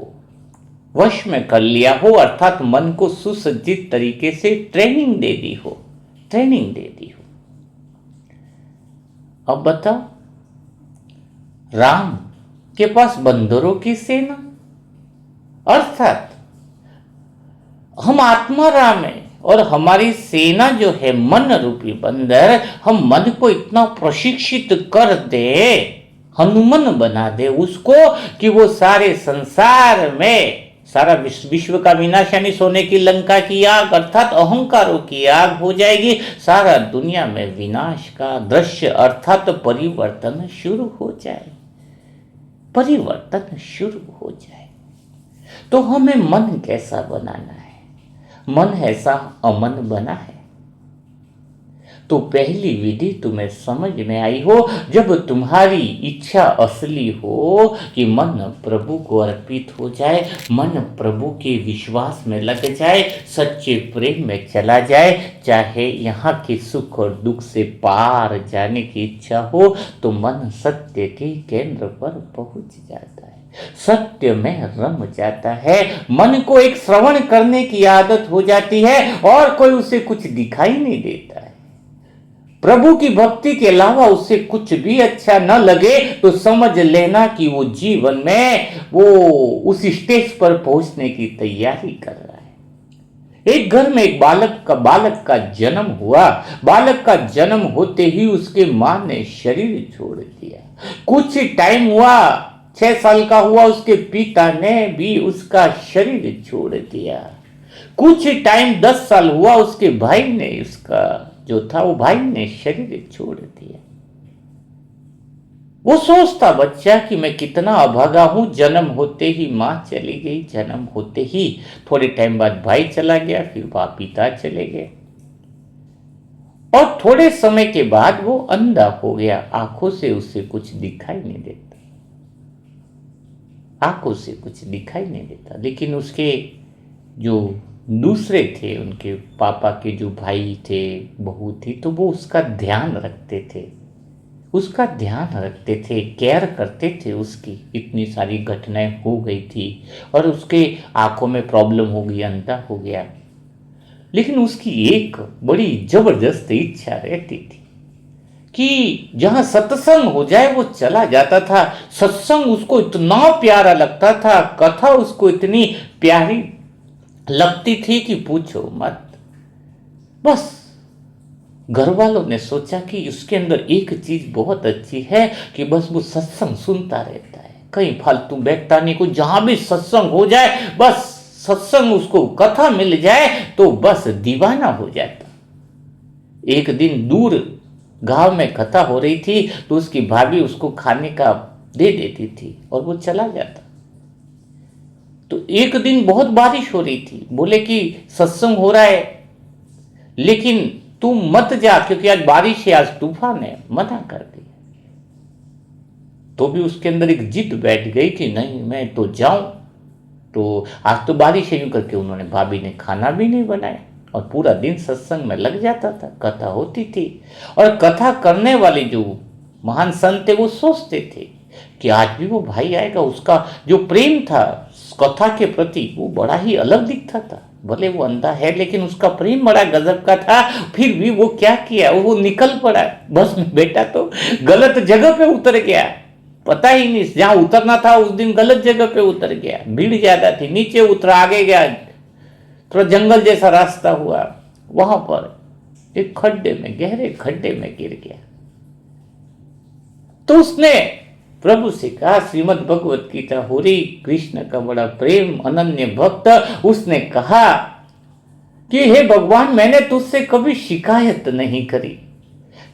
वश में कर लिया हो, अर्थात मन को सुसज्जित तरीके से ट्रेनिंग दे दी हो। अब बताओ, राम के पास बंदरों की सेना, अर्थात हम आत्मा राम है और हमारी सेना जो है मन रूपी बंदर, हम मन को इतना प्रशिक्षित कर दे, हनुमान बना दे उसको कि वो सारे संसार में, सारा विश्व का विनाश यानी सोने की लंका की आग अर्थात अहंकारों की आग हो जाएगी। सारा दुनिया में विनाश का दृश्य अर्थात परिवर्तन शुरू हो जाए, परिवर्तन शुरू हो जाए। तो हमें मन कैसा बनाना है? मन ऐसा अमन बना है। तो पहली विधि तुम्हें समझ में आई हो जब तुम्हारी इच्छा असली हो कि मन प्रभु को अर्पित हो जाए, मन प्रभु के विश्वास में लग जाए, सच्चे प्रेम में चला जाए, चाहे यहाँ के सुख और दुख से पार जाने की इच्छा हो, तो मन सत्य के केंद्र पर पहुंच जाता है, सत्य में रम जाता है। मन को एक श्रवण करने की आदत हो जाती है और कोई उसे कुछ दिखाई नहीं देता है। प्रभु की भक्ति के अलावा उससे कुछ भी अच्छा न लगे तो समझ लेना कि वो जीवन में वो उस स्टेज पर पहुंचने की तैयारी कर रहा है। एक घर में एक बालक का जन्म हुआ। बालक का जन्म होते ही उसके मां ने शरीर छोड़ दिया। कुछ टाइम हुआ, 6 साल का हुआ, उसके पिता ने भी उसका शरीर छोड़ दिया। कुछ टाइम 10 साल हुआ, उसके भाई ने, उसका जो था वो भाई ने शरीर छोड़ दिया। वो सोचता बच्चा कि मैं कितना अभागा हूं, जन्म होते ही मां चली गई, जन्म होते ही थोड़े टाइम बाद भाई चला गया, फिर पिता चले गए और थोड़े समय के बाद वो अंधा हो गया। आंखों से उसे कुछ दिखाई नहीं देता, आंखों से कुछ दिखाई नहीं देता। लेकिन उसके जो दूसरे थे, उनके पापा के जो भाई थे, बहू थी, तो वो उसका ध्यान रखते थे, उसका ध्यान रखते थे, केयर करते थे उसकी। इतनी सारी घटनाएं हो गई थी और उसके आंखों में प्रॉब्लम हो गई, अंधा हो गया। लेकिन उसकी एक बड़ी जबरदस्त इच्छा रहती थी कि जहां सत्संग हो जाए वो चला जाता था। सत्संग उसको इतना प्यारा लगता था, कथा उसको इतनी प्यारी लगती थी कि पूछो मत। बस घर वालों ने सोचा कि उसके अंदर एक चीज बहुत अच्छी है कि बस वो सत्संग सुनता रहता है, कहीं फालतू बैठता नहीं। कोई जहां भी सत्संग हो जाए, बस सत्संग उसको कथा मिल जाए तो बस दीवाना हो जाता। एक दिन दूर गांव में कथा हो रही थी तो उसकी भाभी उसको खाने का दे देती थी और वो चला जाता। तो एक दिन बहुत बारिश हो रही थी, बोले कि सत्संग हो रहा है लेकिन तू मत जा क्योंकि आज बारिश है, आज तूफान है, मना कर दिया। तो भी उसके अंदर एक जिद बैठ गई कि नहीं मैं तो जाऊं। तो आज तो बारिश है, यूं करके उन्होंने, भाभी ने खाना भी नहीं बनाया और पूरा दिन सत्संग में लग जाता था, कथा होती थी। और कथा करने वाले जो महान संत थे वो सोचते थे कि आज भी वो भाई आएगा, उसका जो प्रेम था कथा के प्रति वो बड़ा ही अलग दिखता था। भले वो अंधा है लेकिन उसका प्रेम बड़ा गजब का था। फिर भी वो क्या किया, वो निकल पड़ा बस में, बेटा तो गलत जगह पे उतर गया, पता ही नहीं जहां उतरना था उस दिन गलत जगह पे उतर गया। भीड़ ज्यादा थी, नीचे उतरा, आगे गया, थोड़ा जंगल जैसा रास्ता हुआ, वहां पर एक खड्डे में, गहरे खड्डे में गिर गया। तो उसने प्रभु से कहा, श्रीमद् भगवत गीता हो रही, कृष्ण का बड़ा प्रेम अनन्य भक्त, उसने कहा कि हे भगवान मैंने तुझसे कभी शिकायत नहीं करी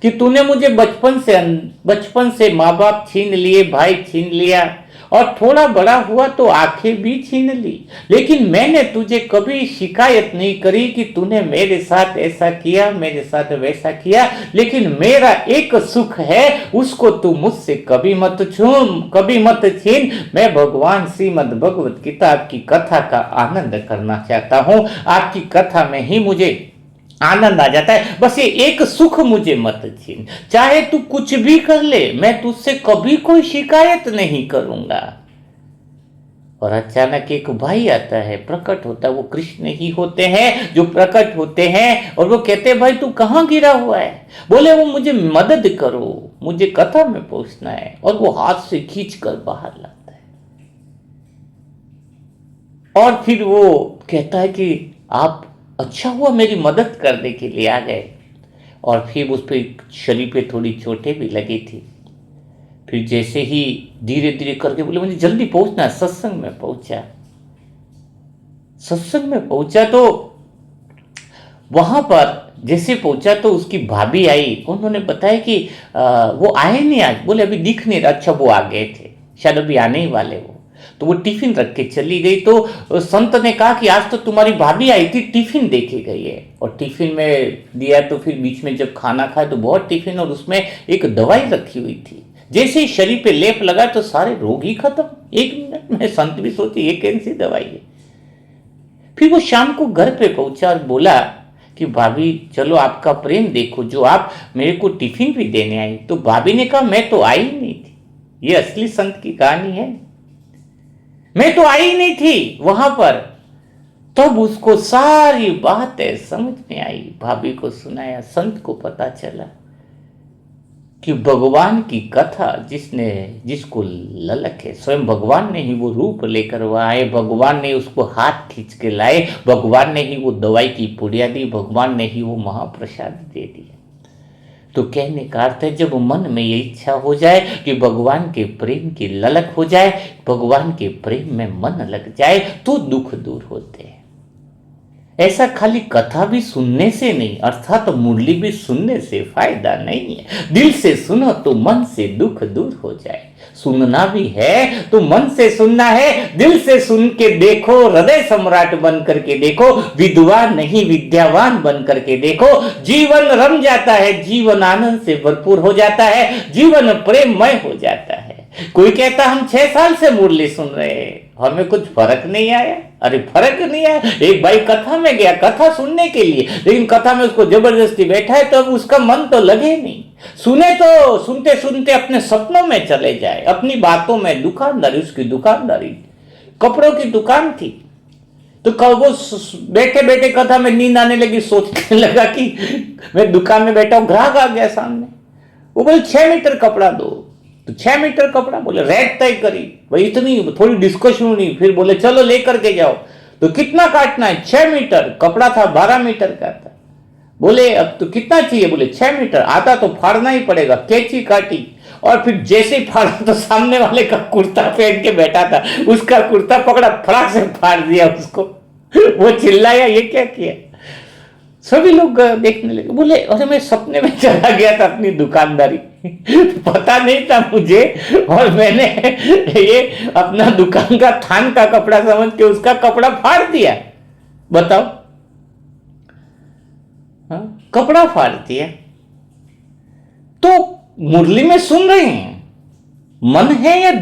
कि तूने मुझे बचपन से माँ बाप छीन लिए, भाई छीन लिया और थोड़ा बड़ा हुआ तो आंखें भी छीन ली, लेकिन मैंने तुझे कभी शिकायत नहीं करी कि तूने मेरे साथ ऐसा किया, मेरे साथ वैसा किया। लेकिन मेरा एक सुख है, उसको तू मुझसे कभी मत कभी मत छीन। मैं भगवान श्रीमद् भगवत गीता आपकी कथा का आनंद करना चाहता हूं। आपकी कथा में ही मुझे आनंद आ जाता है। बस ये एक सुख मुझे मत छीन। चाहे तू कुछ भी कर ले, मैं तुझसे कभी कोई शिकायत नहीं करूंगा। और अचानक एक भाई आता है, प्रकट होता है। वो कृष्ण ही होते हैं जो प्रकट होते हैं। और वो कहते हैं, भाई तू कहां गिरा हुआ है? बोले, वो मुझे मदद करो, मुझे कथा में पहुंचना है। और वो हाथ से खींच कर बाहर लाता है। और फिर वो कहता है कि आप अच्छा हुआ मेरी मदद करने के लिए आ गए। और फिर उस पर शरीर पे थोड़ी चोटें भी लगी थी। फिर जैसे ही धीरे धीरे करके बोले, मुझे जल्दी पहुंचना है। सत्संग में पहुंचा। सत्संग में पहुंचा तो वहां पर जैसे पहुंचा तो उसकी भाभी आई। उन्होंने बताया कि वो आए नहीं आज। बोले अभी दिख नहीं रहा। अच्छा वो आ गए थे, शायद अभी आने ही वाले वो। तो वो टिफिन रख के चली गई। तो संत ने कहा कि आज तो तुम्हारी भाभी आई थी, टिफिन दे के गई है। और टिफिन में दिया तो फिर बीच में जब खाना खाया तो बहुत टिफिन, और उसमें एक दवाई रखी हुई थी। जैसे ही शरीर पे लेप लगा तो सारे रोग ही खत्म 1 मिनट में। संत भी सोचे ये कैसी दवाई है। फिर वो शाम को घर पे पहुंचा और बोला कि भाभी चलो आपका प्रेम देखो, जो आप मेरे को टिफिन भी देने आई। तो भाभी ने कहा मैं तो आई नहीं थी। ये असली संत की कहानी है। मैं तो आई नहीं थी वहां पर। तब उसको सारी बातें समझ में आई। भाभी को सुनाया। संत को पता चला कि भगवान की कथा जिसको ललक है, स्वयं भगवान ने ही वो रूप लेकर वह आए। भगवान ने उसको हाथ खींच के लाए। भगवान ने ही वो दवाई की पुड़िया दी। भगवान ने ही वो महाप्रसाद दे दिया। तो कहने का अर्थ है, जब मन में ये इच्छा हो जाए कि भगवान के प्रेम की ललक हो जाए, भगवान के प्रेम में मन लग जाए, तो दुख दूर होते हैं। ऐसा खाली कथा भी सुनने से नहीं, अर्थात मुरली भी सुनने से फायदा नहीं है। दिल से सुनो तो मन से दुख दूर हो जाए। सुनना भी है तो मन से सुनना है। दिल से सुन के देखो, हृदय सम्राट बन करके देखो, विद्वान नहीं विद्यावान बन करके देखो। जीवन रम जाता है, जीवन आनंद से भरपूर हो जाता है, जीवन प्रेममय हो जाता है। कोई कहता हम 6 साल से मुरली सुन रहे हैं, हमें कुछ फर्क नहीं आया। अरे फर्क नहीं आया। एक भाई कथा में गया कथा सुनने के लिए, लेकिन कथा में उसको जबरदस्ती बैठा है तो अब उसका मन तो लगे नहीं। सुने तो सुनते सुनते अपने सपनों में चले जाए, अपनी बातों में। दुकानदारी, उसकी दुकानदारी कपड़ों की दुकान थी। तो कब वो बैठे बैठे कथा में नींद आने लगी। सोचने लगा कि मैं दुकान में बैठा हूं, ग्राहक आ गया सामने। वो बोले 6 मीटर कपड़ा दो। तो 6 मीटर कपड़ा, बोले रेट तय करी भाई, इतनी थोड़ी डिस्कशन हुई। फिर बोले चलो लेकर के जाओ। तो कितना काटना है? 6 मीटर। कपड़ा था 12 मीटर का था। बोले अब तो कितना चाहिए? बोले 6 मीटर। आता तो फाड़ना ही पड़ेगा। कैंची काटी और फिर जैसे ही फाड़ा तो सामने वाले का कुर्ता पहन के बैठा था, उसका कुर्ता पकड़ा, फटाक से फाड़ दिया उसको। वो चिल्लाया ये क्या किया? सभी लोग देखने लगे। बोले अरे मैं सपने में चला गया था अपनी दुकानदारी, पता नहीं था मुझे, और मैंने ये अपना दुकान का थान का कपड़ा समझ के उसका कपड़ा फाड़ दिया। बताओ, हाँ, कपड़ा फाड़ दिया। तो मुरली में सुन रहे हैं, मन है या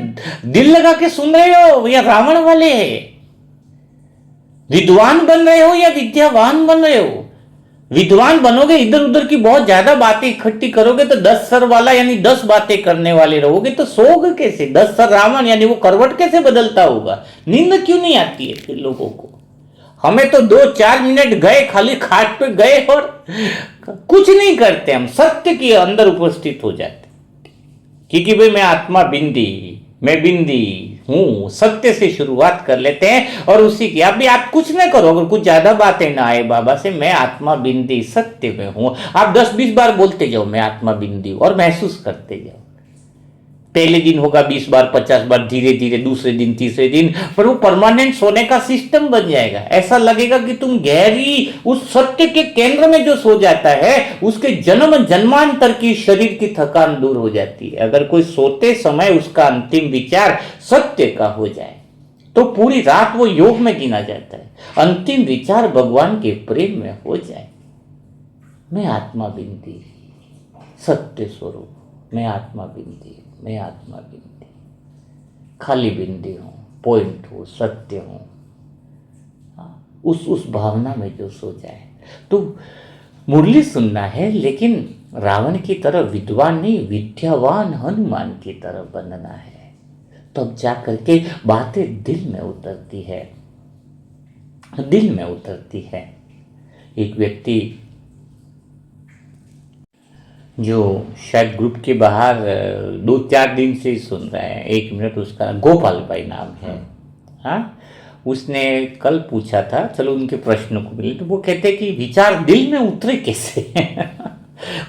दिल लगा के सुन रहे हो, या रावण वाले है? विद्वान बन रहे हो या विद्यावान बन रहे हो? विद्वान बनोगे, इधर उधर की बहुत ज्यादा बातें इकट्ठी करोगे तो 10 सर वाला यानी 10 बातें करने वाले रहोगे तो सोओगे कैसे? 10 सर रावण यानी वो करवट कैसे बदलता होगा? नींद क्यों नहीं आती है फिर लोगों को? हमें तो 2-4 मिनट गए, खाली खाट पे गए और कुछ नहीं करते, हम सत्य के अंदर उपस्थित हो जाते। क्योंकि भाई मैं आत्मा बिंदी, मैं बिंदी हूं, सत्य से शुरुआत कर लेते हैं। और उसी की आप कुछ ना करो, अगर कुछ ज्यादा बातें ना आए बाबा से, मैं आत्मा बिंदी सत्य में हूं, आप 10-20 बार बोलते जाओ मैं आत्मा बिंदी हूं और महसूस करते जाओ। पहले दिन होगा 20 बार 50 बार, धीरे धीरे दूसरे दिन तीसरे दिन, पर वो परमानेंट सोने का सिस्टम बन जाएगा। ऐसा लगेगा कि तुम गहरी उस सत्य के केंद्र में जो सो जाता है, उसके जन्म जन्मांतर की शरीर की थकान दूर हो जाती है। अगर कोई सोते समय उसका अंतिम विचार सत्य का हो जाए तो पूरी रात वो योग में गिना जाता है। अंतिम विचार भगवान के प्रेम में हो जाए, मैं आत्मा बिंदी, सत्य स्वरूप, मैं आत्मा बिंदी, मैं आत्मा बिंदी, खाली बिंदी हूं, पॉइंट हूं, सत्य हूं। उस भावना में जो सो जाए तो मुरली सुनना है, लेकिन रावण की तरह विद्वान नहीं, विद्यावान हनुमान की तरह बनना है। तब जा करके बातें दिल में उतरती है, दिल में उतरती है। एक व्यक्ति जो शायद ग्रुप के बाहर 2-4 दिन से ही सुन रहे हैं, 1 मिनट, उसका गोपाल भाई नाम है। हाँ, उसने कल पूछा था, चलो उनके प्रश्न को मिले, तो वो कहते कि विचार दिल में उतरे कैसे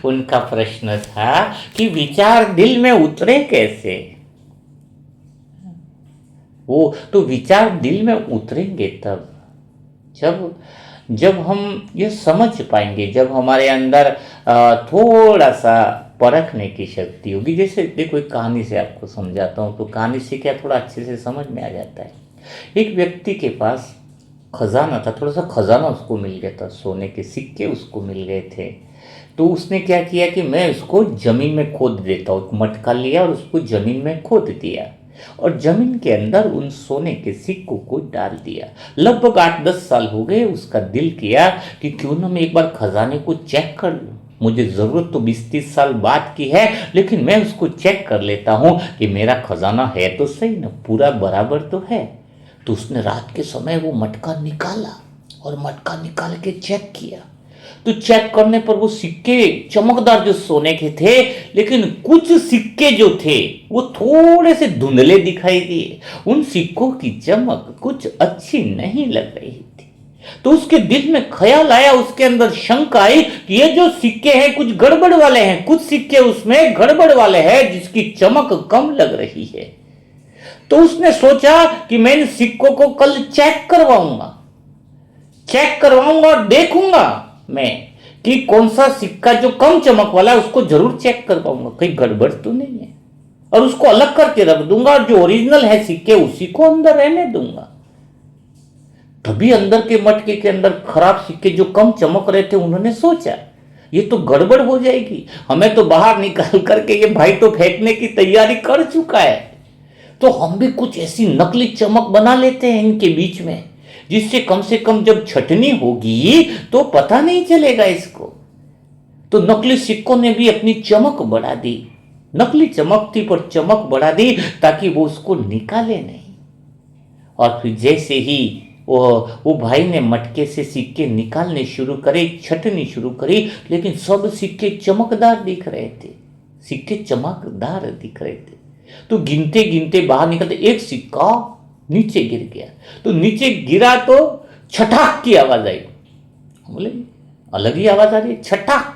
उनका प्रश्न था कि विचार दिल में उतरे कैसे। वो तो विचार दिल में उतरेंगे तब जब हम ये समझ पाएंगे, जब हमारे अंदर थोड़ा सा परखने की शक्ति होगी। जैसे देखो, एक कहानी से आपको समझाता हूँ, तो कहानी से क्या थोड़ा अच्छे से समझ में आ जाता है। एक व्यक्ति के पास खजाना था, थोड़ा सा खजाना उसको मिल गया था, सोने के सिक्के उसको मिल गए थे। तो उसने क्या किया कि मैं उसको जमीन में खोद देता हूँ। एक मटका लिया और उसको जमीन में खोद दिया और जमीन के अंदर उन सोने के सिक्कों को डाल दिया। लगभग 8-10 साल हो गए। उसका दिल किया कि क्यों ना मैं एक बार खजाने को चेक कर लूं। मुझे ज़रूरत तो 20-30 साल बाद की है, लेकिन मैं उसको चेक कर लेता हूं कि मेरा खजाना है तो सही ना, पूरा बराबर तो है। तो उसने रात के समय वो मटका निकाला और मटका निकाल के चेक किया। तो चेक करने पर वो सिक्के चमकदार जो सोने के थे, लेकिन कुछ सिक्के जो थे वो थोड़े से धुंधले दिखाई दिए। उन सिक्कों की चमक कुछ अच्छी नहीं लग रही थी। तो उसके दिल में ख्याल आया, उसके अंदर शंका आई कि ये जो सिक्के हैं कुछ गड़बड़ वाले हैं, कुछ सिक्के उसमें गड़बड़ वाले हैं जिसकी चमक कम लग रही है। तो उसने सोचा कि मैं इन सिक्कों को कल चेक करवाऊंगा और देखूंगा मैं कि कौन सा सिक्का जो कम चमक वाला है उसको जरूर चेक कर पाऊंगा, कहीं गड़बड़ तो नहीं है, और उसको अलग करके रख दूंगा और जो ओरिजिनल है सिक्के उसी को अंदर रहने दूंगा। तभी अंदर के मटके के अंदर खराब सिक्के जो कम चमक रहे थे, उन्होंने सोचा ये तो गड़बड़ हो जाएगी, हमें तो बाहर निकाल करके ये भाई तो फेंकने की तैयारी कर चुका है, तो हम भी कुछ ऐसी नकली चमक बना लेते हैं इनके बीच में, जिससे कम से कम जब छटनी होगी तो पता नहीं चलेगा इसको। तो नकली सिक्कों ने भी अपनी चमक बढ़ा दी, नकली चमक थी पर चमक बढ़ा दी ताकि वो उसको निकाले नहीं। और फिर जैसे ही वो भाई ने मटके से सिक्के निकालने शुरू करे, छटनी शुरू करी, लेकिन सब सिक्के चमकदार दिख रहे थे, सिक्के चमकदार दिख रहे थे। तो गिनते गिनते बाहर निकलते एक सिक्का नीचे गिर गया। तो नीचे गिरा तो छटाक की आवाज आई, बोले अलग ही आवाज आ रही है, छटाक।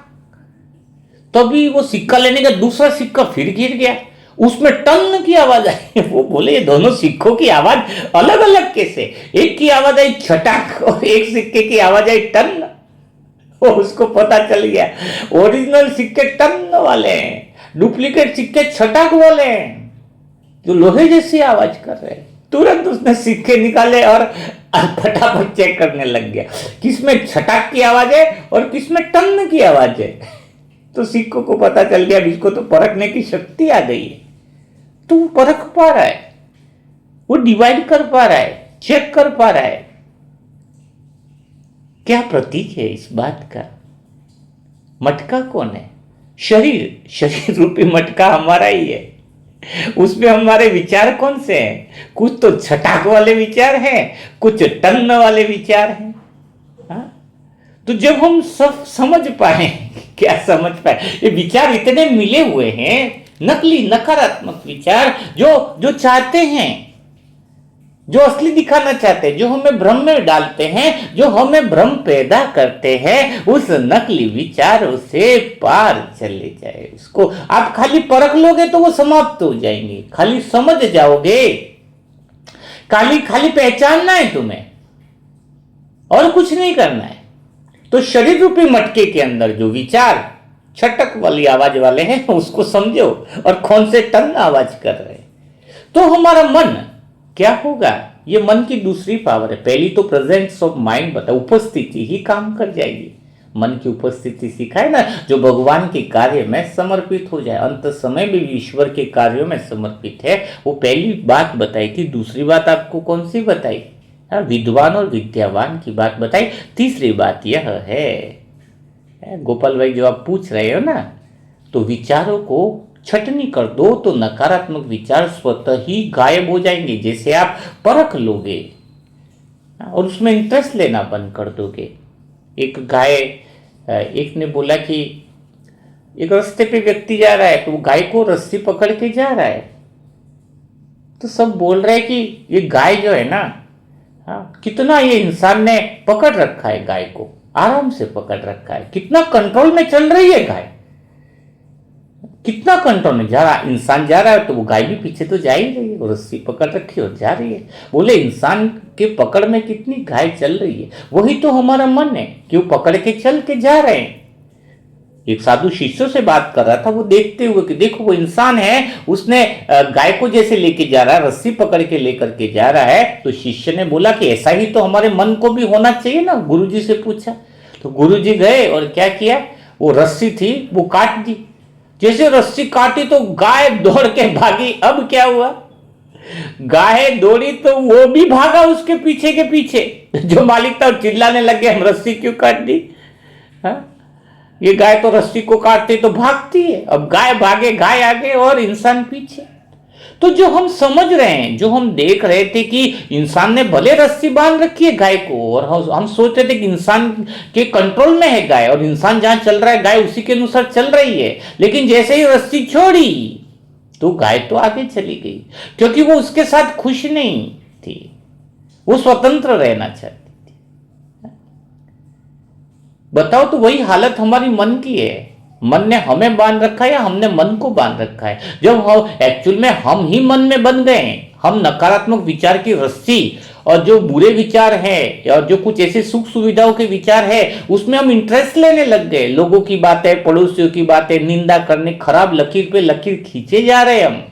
तभी वो सिक्का लेने का दूसरा सिक्का फिर गिर गया, उसमें टन की आवाज आई। वो बोले ये दोनों सिक्कों की आवाज अलग अलग कैसे, एक की आवाज आई छटाक और एक सिक्के की आवाज आई टन। वो उसको पता चल गया ओरिजिनल सिक्के टन वाले हैं, डुप्लीकेट सिक्के छटाक वाले हैं जो लोहे जैसी आवाज कर रहे हैं। तुरंत उसने सिक्के निकाले और फटाफट चेक करने लग गया किसमें छटाक की आवाज है और किसमें टन की आवाज है। तो सिक्कों को पता चल गया, इसको तो परखने की शक्ति आ गई है, तो वो परख पा रहा है, वो डिवाइड कर पा रहा है, चेक कर पा रहा है। क्या प्रतीक है इस बात का? मटका कौन है? शरीर रूपी मटका हमारा ही है। उसमें हमारे विचार कौन से हैं? कुछ तो छटाक वाले विचार हैं, कुछ टन वाले विचार हैं। तो जब हम सब समझ पाए, क्या समझ पाए, ये विचार इतने मिले हुए हैं, नकली नकारात्मक विचार जो चाहते हैं जो असली दिखाना चाहते हैं, जो हमें भ्रम में डालते हैं, जो हमें भ्रम पैदा करते हैं, उस नकली विचारों से पार चले जाए। उसको आप खाली परख लोगे तो वो समाप्त हो जाएंगे, खाली समझ जाओगे, खाली खाली पहचानना है तुम्हें और कुछ नहीं करना है। तो शरीर रूपी मटके के अंदर जो विचार छटक वाली आवाज वाले हैं उसको समझो, और कौन से टन आवाज कर रहे हैं। तो हमारा मन क्या होगा, ये मन की दूसरी पावर है। पहली तो प्रेजेंस ऑफ माइंड बता, उपस्थिति ही काम कर जाएगी। मन की उपस्थिति सिखाए ना, जो भगवान के कार्य में समर्पित हो जाए, अंत समय भी ईश्वर के कार्यों में समर्पित है, वो पहली बात बताई थी। दूसरी बात आपको कौन सी बताई? विद्वान और विद्यावान की बात बताई। तीसरी बात यह है, गोपाल भाई जो आप पूछ रहे हो ना, तो विचारों को छटनी कर दो तो नकारात्मक विचार स्वतः ही गायब हो जाएंगे। जैसे आप परख लोगे और उसमें इंटरेस्ट लेना बंद कर दोगे। एक ने बोला कि एक रास्ते पे व्यक्ति जा रहा है, तो वो गाय को रस्सी पकड़ के जा रहा है, तो सब बोल रहे हैं कि ये गाय जो है ना, कितना ये इंसान ने पकड़ रखा है, गाय को आराम से पकड़ रखा है, कितना कंट्रोल में चल रही है गाय, कितना कंट्रोल में जा रहा। इंसान जा रहा है तो वो गाय भी पीछे तो जा ही रही है, वो रस्सी पकड़ रखी और जा रही है। बोले इंसान के पकड़ में कितनी गाय चल रही है, वही तो हमारा मन है कि वो पकड़ के चल के जा रहे हैं। एक साधु शिष्यों से बात कर रहा था, वो देखते हुए कि देखो वो इंसान है, उसने गाय को जैसे लेके जा रहा है, रस्सी पकड़ के लेकर के जा रहा है। तो शिष्य ने बोला कि ऐसा ही तो हमारे मन को भी होना चाहिए ना। गुरुजी से पूछा, तो गुरुजी गए और क्या किया, वो रस्सी थी वो काट दी। जैसे रस्सी काटी तो गाय दौड़ के भागी। अब क्या हुआ, गाय दौड़ी तो वो भी भागा उसके पीछे के पीछे। जो मालिक था चिल्लाने लग गया, हम रस्सी क्यों काट दी, ये गाय तो रस्सी को काटती तो भागती है। अब गाय भागे, गाय आगे और इंसान पीछे। तो जो हम समझ रहे हैं, जो हम देख रहे थे कि इंसान ने भले रस्सी बांध रखी है गाय को, और हम सोच रहे थे कि इंसान के कंट्रोल में है गाय, और इंसान जहां चल रहा है गाय उसी के अनुसार चल रही है। लेकिन जैसे ही रस्सी छोड़ी तो गाय तो आगे चली गई, क्योंकि वो उसके साथ खुश नहीं थी, वो स्वतंत्र रहना चाहती थी। बताओ, तो वही हालत हमारी मन की है। मन ने हमें बांध रखा है या हमने मन को बांध रखा है? जब हम एक्चुअल में हम ही मन में बन गए हैं, हम नकारात्मक विचार की रस्सी, और जो बुरे विचार हैं और जो कुछ ऐसे सुख सुविधाओं के विचार है उसमें हम इंटरेस्ट लेने लग गए। लोगों की बातें, पड़ोसियों की बातें निंदा करने, खराब लकीर पे लकीर खींचे जा रहे हैं हम।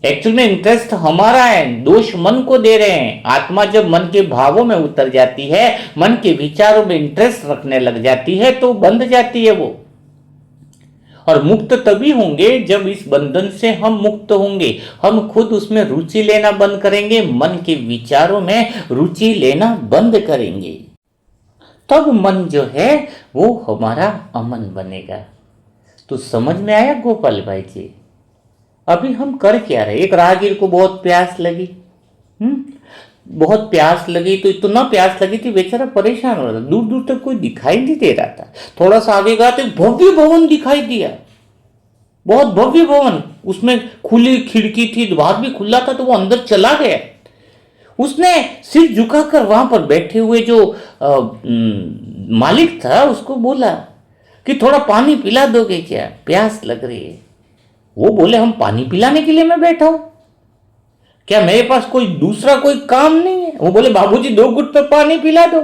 एक्चुअल में इंटरेस्ट हमारा है, दोष मन को दे रहे हैं। आत्मा जब मन के भावों में उतर जाती है, मन के विचारों में इंटरेस्ट रखने लग जाती है, तो बंध जाती है वो। और मुक्त तभी होंगे जब इस बंधन से हम मुक्त होंगे, हम खुद उसमें रुचि लेना बंद करेंगे, मन के विचारों में रुचि लेना बंद करेंगे। तब मन जो है वो हमारा अमन बनेगा। तो समझ में आया गोपाल भाई जी? अभी हम कर क्या रहे? एक राहगीर को बहुत प्यास लगी, बहुत प्यास लगी, तो इतना प्यास लगी थी बेचारा परेशान हो रहा था। दूर दूर तक कोई दिखाई नहीं दे रहा था। थोड़ा सा आगे गया तो एक भव्य भवन दिखाई दिया, बहुत भव्य भवन, उसमें खुली खिड़की थी, द्वार भी खुला था, तो वो अंदर चला गया। उसने सिर झुकाकर वहां पर बैठे हुए जो मालिक था उसको बोला कि थोड़ा पानी पिला दोगे क्या, प्यास लग रही है। वो बोले, हम पानी पिलाने के लिए मैं बैठा हूं, क्या मेरे पास कोई दूसरा कोई काम नहीं है? वो बोले, बाबूजी 2 घुट तो पानी पिला दो।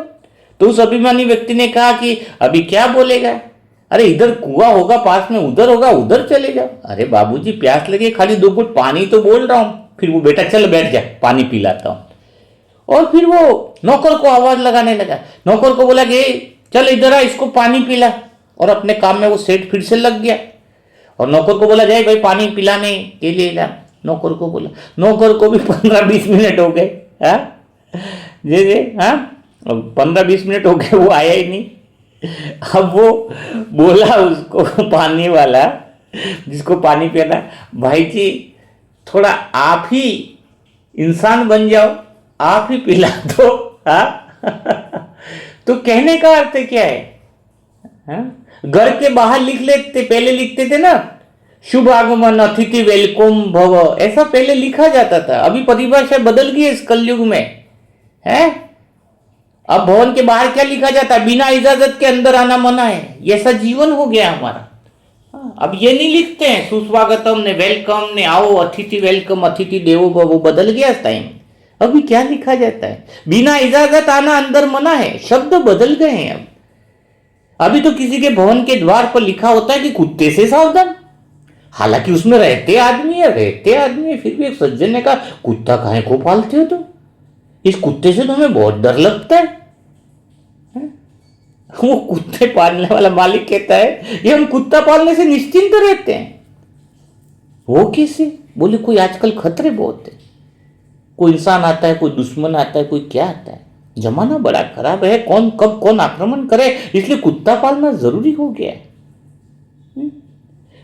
तो उस अभिमानी व्यक्ति ने कहा कि अभी क्या बोलेगा, अरे इधर कुआं होगा पास में, उधर होगा, उधर चले जाओ। अरे बाबूजी प्यास लगे, खाली 2 घुट पानी तो बोल रहा हूं। फिर वो बेटा, चल बैठ जा, पानी पिलाता हूं। और फिर वो नौकर को आवाज लगाने लगा। नौकर को बोला कि चल इधर आ, इसको पानी पिला। और अपने काम में वो सेठ फिर से लग गया। और नौकर को बोला, जाए भाई पानी पिलाने के लिए ला। नौकर को बोला, नौकर को भी 15-20 मिनट हो गए, जे 15-20 मिनट हो गए, वो आया ही नहीं। अब वो बोला उसको, पानी वाला जिसको पानी पियाना, भाई जी थोड़ा आप ही इंसान बन जाओ, आप ही पिला दो। तो कहने का अर्थ क्या है? घर के बाहर लिख लेते, पहले लिखते थे ना, शुभ आगमन, अतिथि वेलकम भव, ऐसा पहले लिखा जाता था। अभी परिभाषा बदल गई है इस कलयुग में, है। अब भवन के बाहर क्या लिखा जाता है? बिना इजाजत के अंदर आना मना है। ये ऐसा जीवन हो गया हमारा। अब ये नहीं लिखते हैं सुस्वागतम ने, वेलकम ने, आओ अतिथि वेलकम, अतिथि देवो भव, वो बदल गया टाइम। अभी क्या लिखा जाता है? बिना इजाजत आना अंदर मना है। शब्द बदल गए हैं अब। अभी तो किसी के भवन के द्वार पर लिखा होता है कि कुत्ते से सावधान। हालांकि उसमें रहते आदमी है, फिर भी एक सज्जन ने कहा कुत्ता काहे को पालते हो तुम? इस कुत्ते से तो हमें बहुत डर लगता है। वो कुत्ते पालने वाला मालिक कहता है ये हम कुत्ता पालने से निश्चिंत रहते हैं। वो कैसे? बोले कोई आजकल खतरे बहुत है। कोई इंसान आता है, कोई दुश्मन आता है, कोई क्या आता है। जमाना बड़ा खराब है, कौन कब कौन आक्रमण करे, इसलिए कुत्ता पालना जरूरी हो गया है।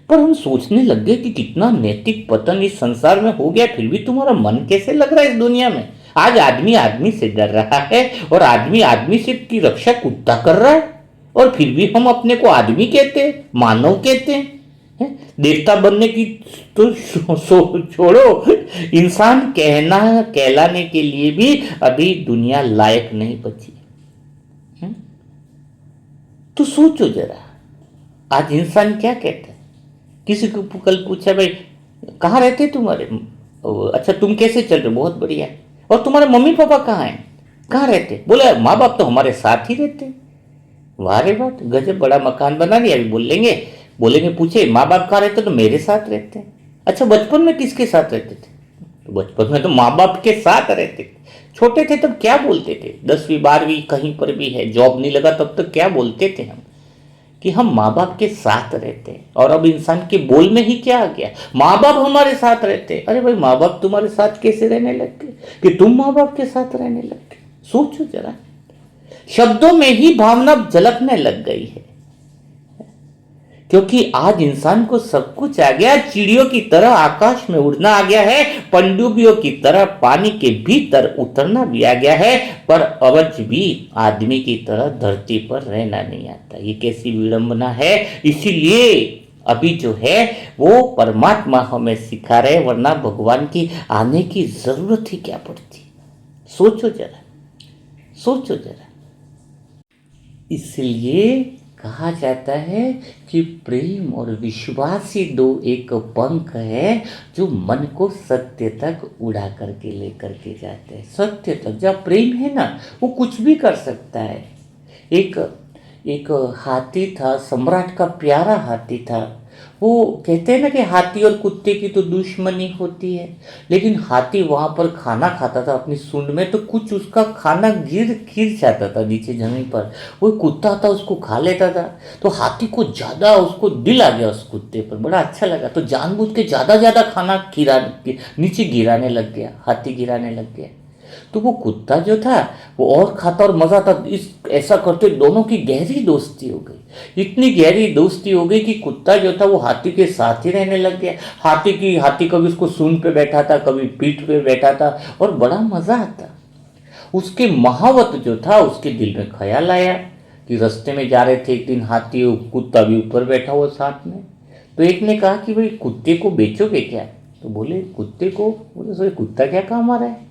पर हम सोचने लग गए कि कितना नैतिक पतन इस संसार में हो गया, फिर भी तुम्हारा मन कैसे लग रहा है इस दुनिया में? आज आदमी आदमी से डर रहा है और आदमी आदमी से की रक्षा कुत्ता कर रहा है, और फिर भी हम अपने को आदमी कहते हैं, मानव कहते हैं। देवता बनने की तो छोड़ो, इंसान कहलाने के लिए भी अभी दुनिया लायक नहीं बची। तो सोचो जरा, आज इंसान क्या कहता है? किसी को कल पूछा भाई कहाँ रहते तुम्हारे, अच्छा तुम कैसे चल रहे? बहुत बढ़िया। और तुम्हारे मम्मी पापा कहाँ हैं? कहाँ रहते? बोले माँ बाप तो हमारे साथ ही रहते। वाह रे बात, गजब, बड़ा मकान बना लिया। अभी बोलेंगे पूछे माँ बाप कहाँ रहते? तो मेरे साथ रहते हैं। अच्छा बचपन में किसके साथ रहते थे? तो बचपन में तो माँ बाप के साथ रहते थे। छोटे थे तब क्या बोलते थे? 10वीं 12वीं कहीं पर भी है, जॉब नहीं लगा तब तक क्या बोलते थे हम? कि हम माँ बाप के साथ रहते हैं। और अब इंसान के बोल में ही क्या आ गया? माँ बाप हमारे साथ रहते। अरे भाई माँ बाप तुम्हारे साथ कैसे रहने लग गए कि तुम माँ बाप के साथ रहने लग गए? सोचो जरा, शब्दों में ही भावना झलकने लग गई है। क्योंकि आज इंसान को सब कुछ आ गया। चिड़ियों की तरह आकाश में उड़ना आ गया है, पनडुब्बियों की तरह पानी के भीतर उतरना भी आ गया है, पर अवज भी आदमी की तरह धरती पर रहना नहीं आता। ये कैसी विडंबना है। इसीलिए अभी जो है वो परमात्मा हमें सिखा रहे, वरना भगवान की आने की जरूरत ही क्या पड़ती। सोचो जरा, सोचो जरा। इसलिए कहा जाता है कि प्रेम और विश्वास ही दो एक पंख है जो मन को सत्य तक उड़ा करके लेकर के जाते हैं। सत्य तक जब प्रेम है ना, वो कुछ भी कर सकता है। एक एक हाथी था, सम्राट का प्यारा हाथी था। वो कहते हैं ना कि हाथी और कुत्ते की तो दुश्मनी होती है, लेकिन हाथी वहाँ पर खाना खाता था अपनी सूंड में, तो कुछ उसका खाना गिर गिर जाता था नीचे जमीन पर। वो कुत्ता था उसको खा लेता था। तो हाथी को ज़्यादा उसको दिल आ गया उस कुत्ते पर, बड़ा अच्छा लगा। तो जानबूझ के ज़्यादा ज़्यादा खाना नीचे गिराने लग गया, हाथी गिराने लग गया। तो वो कुत्ता जो था वो और खाता और मजा था। इस ऐसा करते दोनों की गहरी दोस्ती हो गई। इतनी गहरी दोस्ती हो गई कि कुत्ता जो था वो हाथी के साथ ही रहने लग गया। हाथी कभी उसको सूंड पे बैठा था, कभी पीठ पे बैठा था, और बड़ा मजा आता। उसके महावत जो था उसके दिल में ख्याल आया कि रास्ते में जा रहे थे एक दिन, हाथी कुत्ता भी ऊपर बैठा हुआ साथ में। तो एक ने कहा कि भाई कुत्ते को बेचोगे क्या? तो बोले कुत्ते को, बोले सर कुत्ता क्या काम आ रहा है?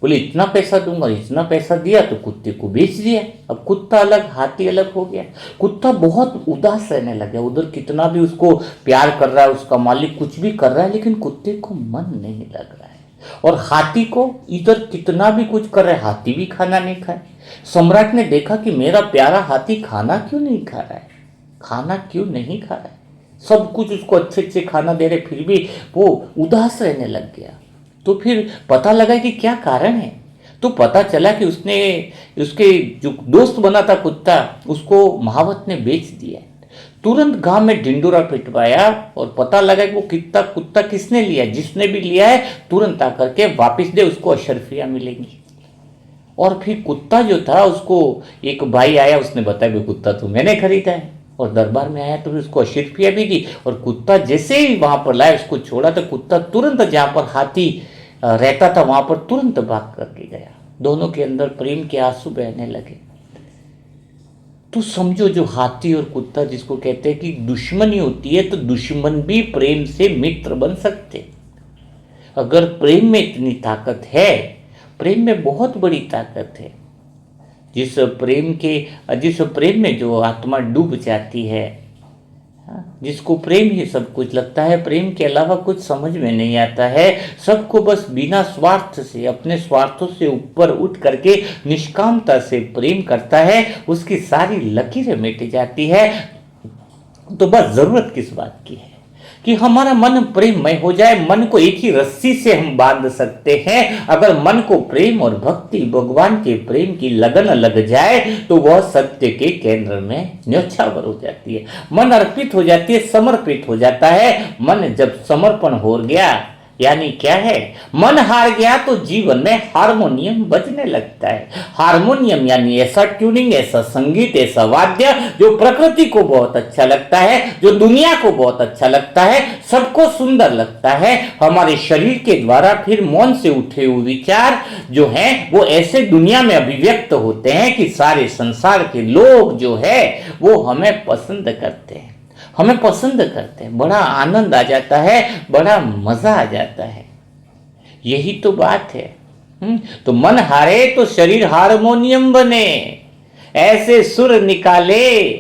बोले इतना पैसा दूंगा। इतना पैसा दिया तो कुत्ते को बेच दिया। अब कुत्ता अलग हाथी अलग हो गया। कुत्ता बहुत उदास रहने लग गया। उधर कितना भी उसको प्यार कर रहा है, उसका मालिक कुछ भी कर रहा है, लेकिन कुत्ते को मन नहीं लग रहा है। और हाथी को इधर कितना भी कुछ कर रहा है, हाथी भी खाना नहीं खाए। सम्राट ने देखा कि मेरा प्यारा हाथी खाना क्यों नहीं खा रहा है, खाना क्यों नहीं खा रहा है। सब कुछ उसको अच्छे अच्छे खाना दे रहे, फिर भी वो उदास रहने लग गया। तो फिर पता लगा कि क्या कारण है। तो पता चला कि उसके जो दोस्त बना था कुत्ता, उसको महावत ने बेच दिया। तुरंत गांव में ढिंडोरा पिटवाया और पता लगा कि वो कुत्ता किसने लिया। जिसने भी लिया है तुरंत आकर के वापस दे, उसको अशरफियाँ मिलेंगी। और फिर कुत्ता जो था उसको एक भाई आया, उसने बताया कि कुत्ता तो मैंने खरीदा है, और दरबार में आया तो फिर उसको अशरफियाँ भी दी। और कुत्ता जैसे ही वहाँ पर लाया, उसको छोड़ा तो कुत्ता तुरंत जहाँ पर हाथी रहता था वहाँ पर तुरंत भाग करके गया। दोनों के अंदर प्रेम के आंसू बहने लगे। तो समझो जो हाथी और कुत्ता जिसको कहते हैं कि दुश्मनी होती है, तो दुश्मन भी प्रेम से मित्र बन सकते। अगर प्रेम में इतनी ताकत है, प्रेम में बहुत बड़ी ताकत है। जिस प्रेम में जो आत्मा डूब जाती है, जिसको प्रेम ही सब कुछ लगता है, प्रेम के अलावा कुछ समझ में नहीं आता है, सबको बस बिना स्वार्थ से, अपने स्वार्थों से ऊपर उठ करके निष्कामता से प्रेम करता है, उसकी सारी लकीरें मिट जाती है। तो बस जरूरत किस बात की है कि हमारा मन प्रेममय हो जाए। मन को एक ही रस्सी से हम बांध सकते हैं। अगर मन को प्रेम और भक्ति, भगवान के प्रेम की लगन लग जाए, तो वह सत्य के केंद्र में न्योछावर हो जाती है। मन अर्पित हो जाती है, समर्पित हो जाता है। मन जब समर्पण हो गया, यानी क्या है, मन हार गया तो जीवन में हारमोनियम बजने लगता है। हारमोनियम यानी ऐसा ट्यूनिंग, ऐसा संगीत, ऐसा वाद्य जो प्रकृति को बहुत अच्छा लगता है, जो दुनिया को बहुत अच्छा लगता है, सबको सुंदर लगता है। हमारे शरीर के द्वारा फिर मौन से उठे हुए विचार जो हैं वो ऐसे दुनिया में अभिव्यक्त होते हैं कि सारे संसार के लोग जो है वो हमें पसंद करते हैं, हमें पसंद करते हैं। बड़ा आनंद आ जाता है, बड़ा मजा आ जाता है। यही तो बात है। तो मन हारे तो शरीर हारमोनियम बने, ऐसे सुर निकाले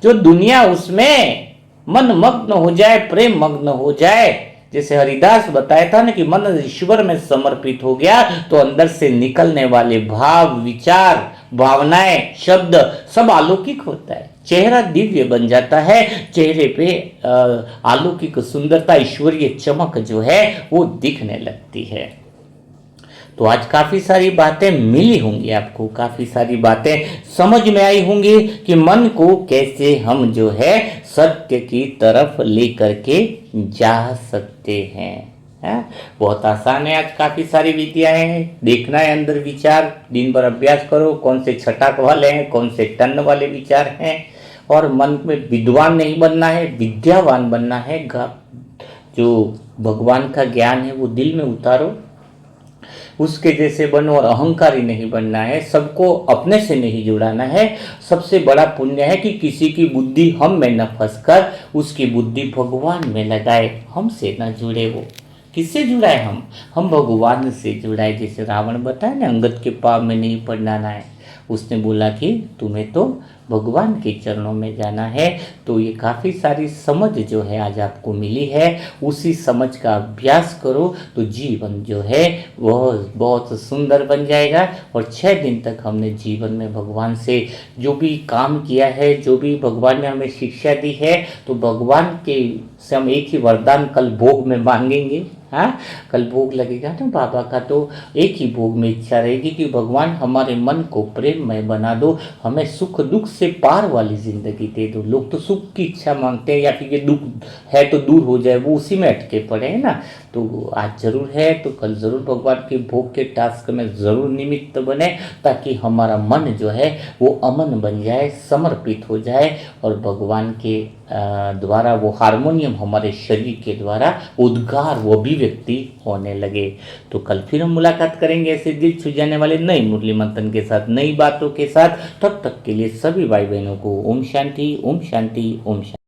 जो दुनिया उसमें मन मग्न हो जाए, प्रेम मग्न हो जाए। जैसे हरिदास बताया था ना कि मन ईश्वर में समर्पित हो गया तो अंदर से निकलने वाले भाव, विचार, भावनाएं, शब्द सब अलौकिक होता है। चेहरा दिव्य बन जाता है, चेहरे पे अलौकिक सुंदरता, ईश्वरीय चमक जो है वो दिखने लगती है। तो आज काफ़ी सारी बातें मिली होंगी आपको, काफ़ी सारी बातें समझ में आई होंगी कि मन को कैसे हम जो है सत्य की तरफ लेकर के जा सकते हैं। बहुत आसान है। आज काफ़ी सारी विधियाँ हैं। देखना है अंदर विचार, दिन भर अभ्यास करो कौन से छटाक वाले हैं, कौन से टन वाले विचार हैं। और मन में विद्वान नहीं बनना है, विद्यावान बनना है। जो भगवान का ज्ञान है वो दिल में उतारो, उसके जैसे बनो। और अहंकारी नहीं बनना है, सबको अपने से नहीं जुड़ाना है। सबसे बड़ा पुण्य है कि किसी की बुद्धि हम में न फंसकर उसकी बुद्धि भगवान में लगाए, हमसे न जुड़े। वो किससे जुड़ाए? हम भगवान से जुड़ाए। जैसे रावण बताए ना, अंगद के पाँव में नहीं पड़ना है। उसने बोला कि तुम्हें तो भगवान के चरणों में जाना है। तो ये काफ़ी सारी समझ जो है आज आपको मिली है, उसी समझ का अभ्यास करो तो जीवन जो है वह बहुत सुंदर बन जाएगा। और 6 दिन तक हमने जीवन में भगवान से जो भी काम किया है, जो भी भगवान ने हमें शिक्षा दी है, तो भगवान के से हम एक ही वरदान कल भोग में मांगेंगे। हाँ, कल भोग लगेगा ना बाबा का, तो एक ही भोग में इच्छा रहेगी कि भगवान हमारे मन को प्रेममय बना दो, हमें सुख दुख से पार वाली जिंदगी दे दो। लोग तो सुख की इच्छा मांगते हैं या फिर ये दुख है तो दूर हो जाए, वो उसी में अटके पड़े हैं ना। तो आज जरूर है तो कल जरूर भगवान के भोग के टास्क में ज़रूर निमित्त बने, ताकि हमारा मन जो है वो अमन बन जाए, समर्पित हो जाए और भगवान के द्वारा वो हारमोनियम हमारे शरीर के द्वारा उद्गार, वो अभिव्यक्ति होने लगे। तो कल फिर हम मुलाकात करेंगे ऐसे दिल छू जाने वाले नई मुरली मंथन के साथ, नई बातों के साथ। तब तक के लिए सभी भाई बहनों को ओम शांति, ओम शांति, ओम शांति।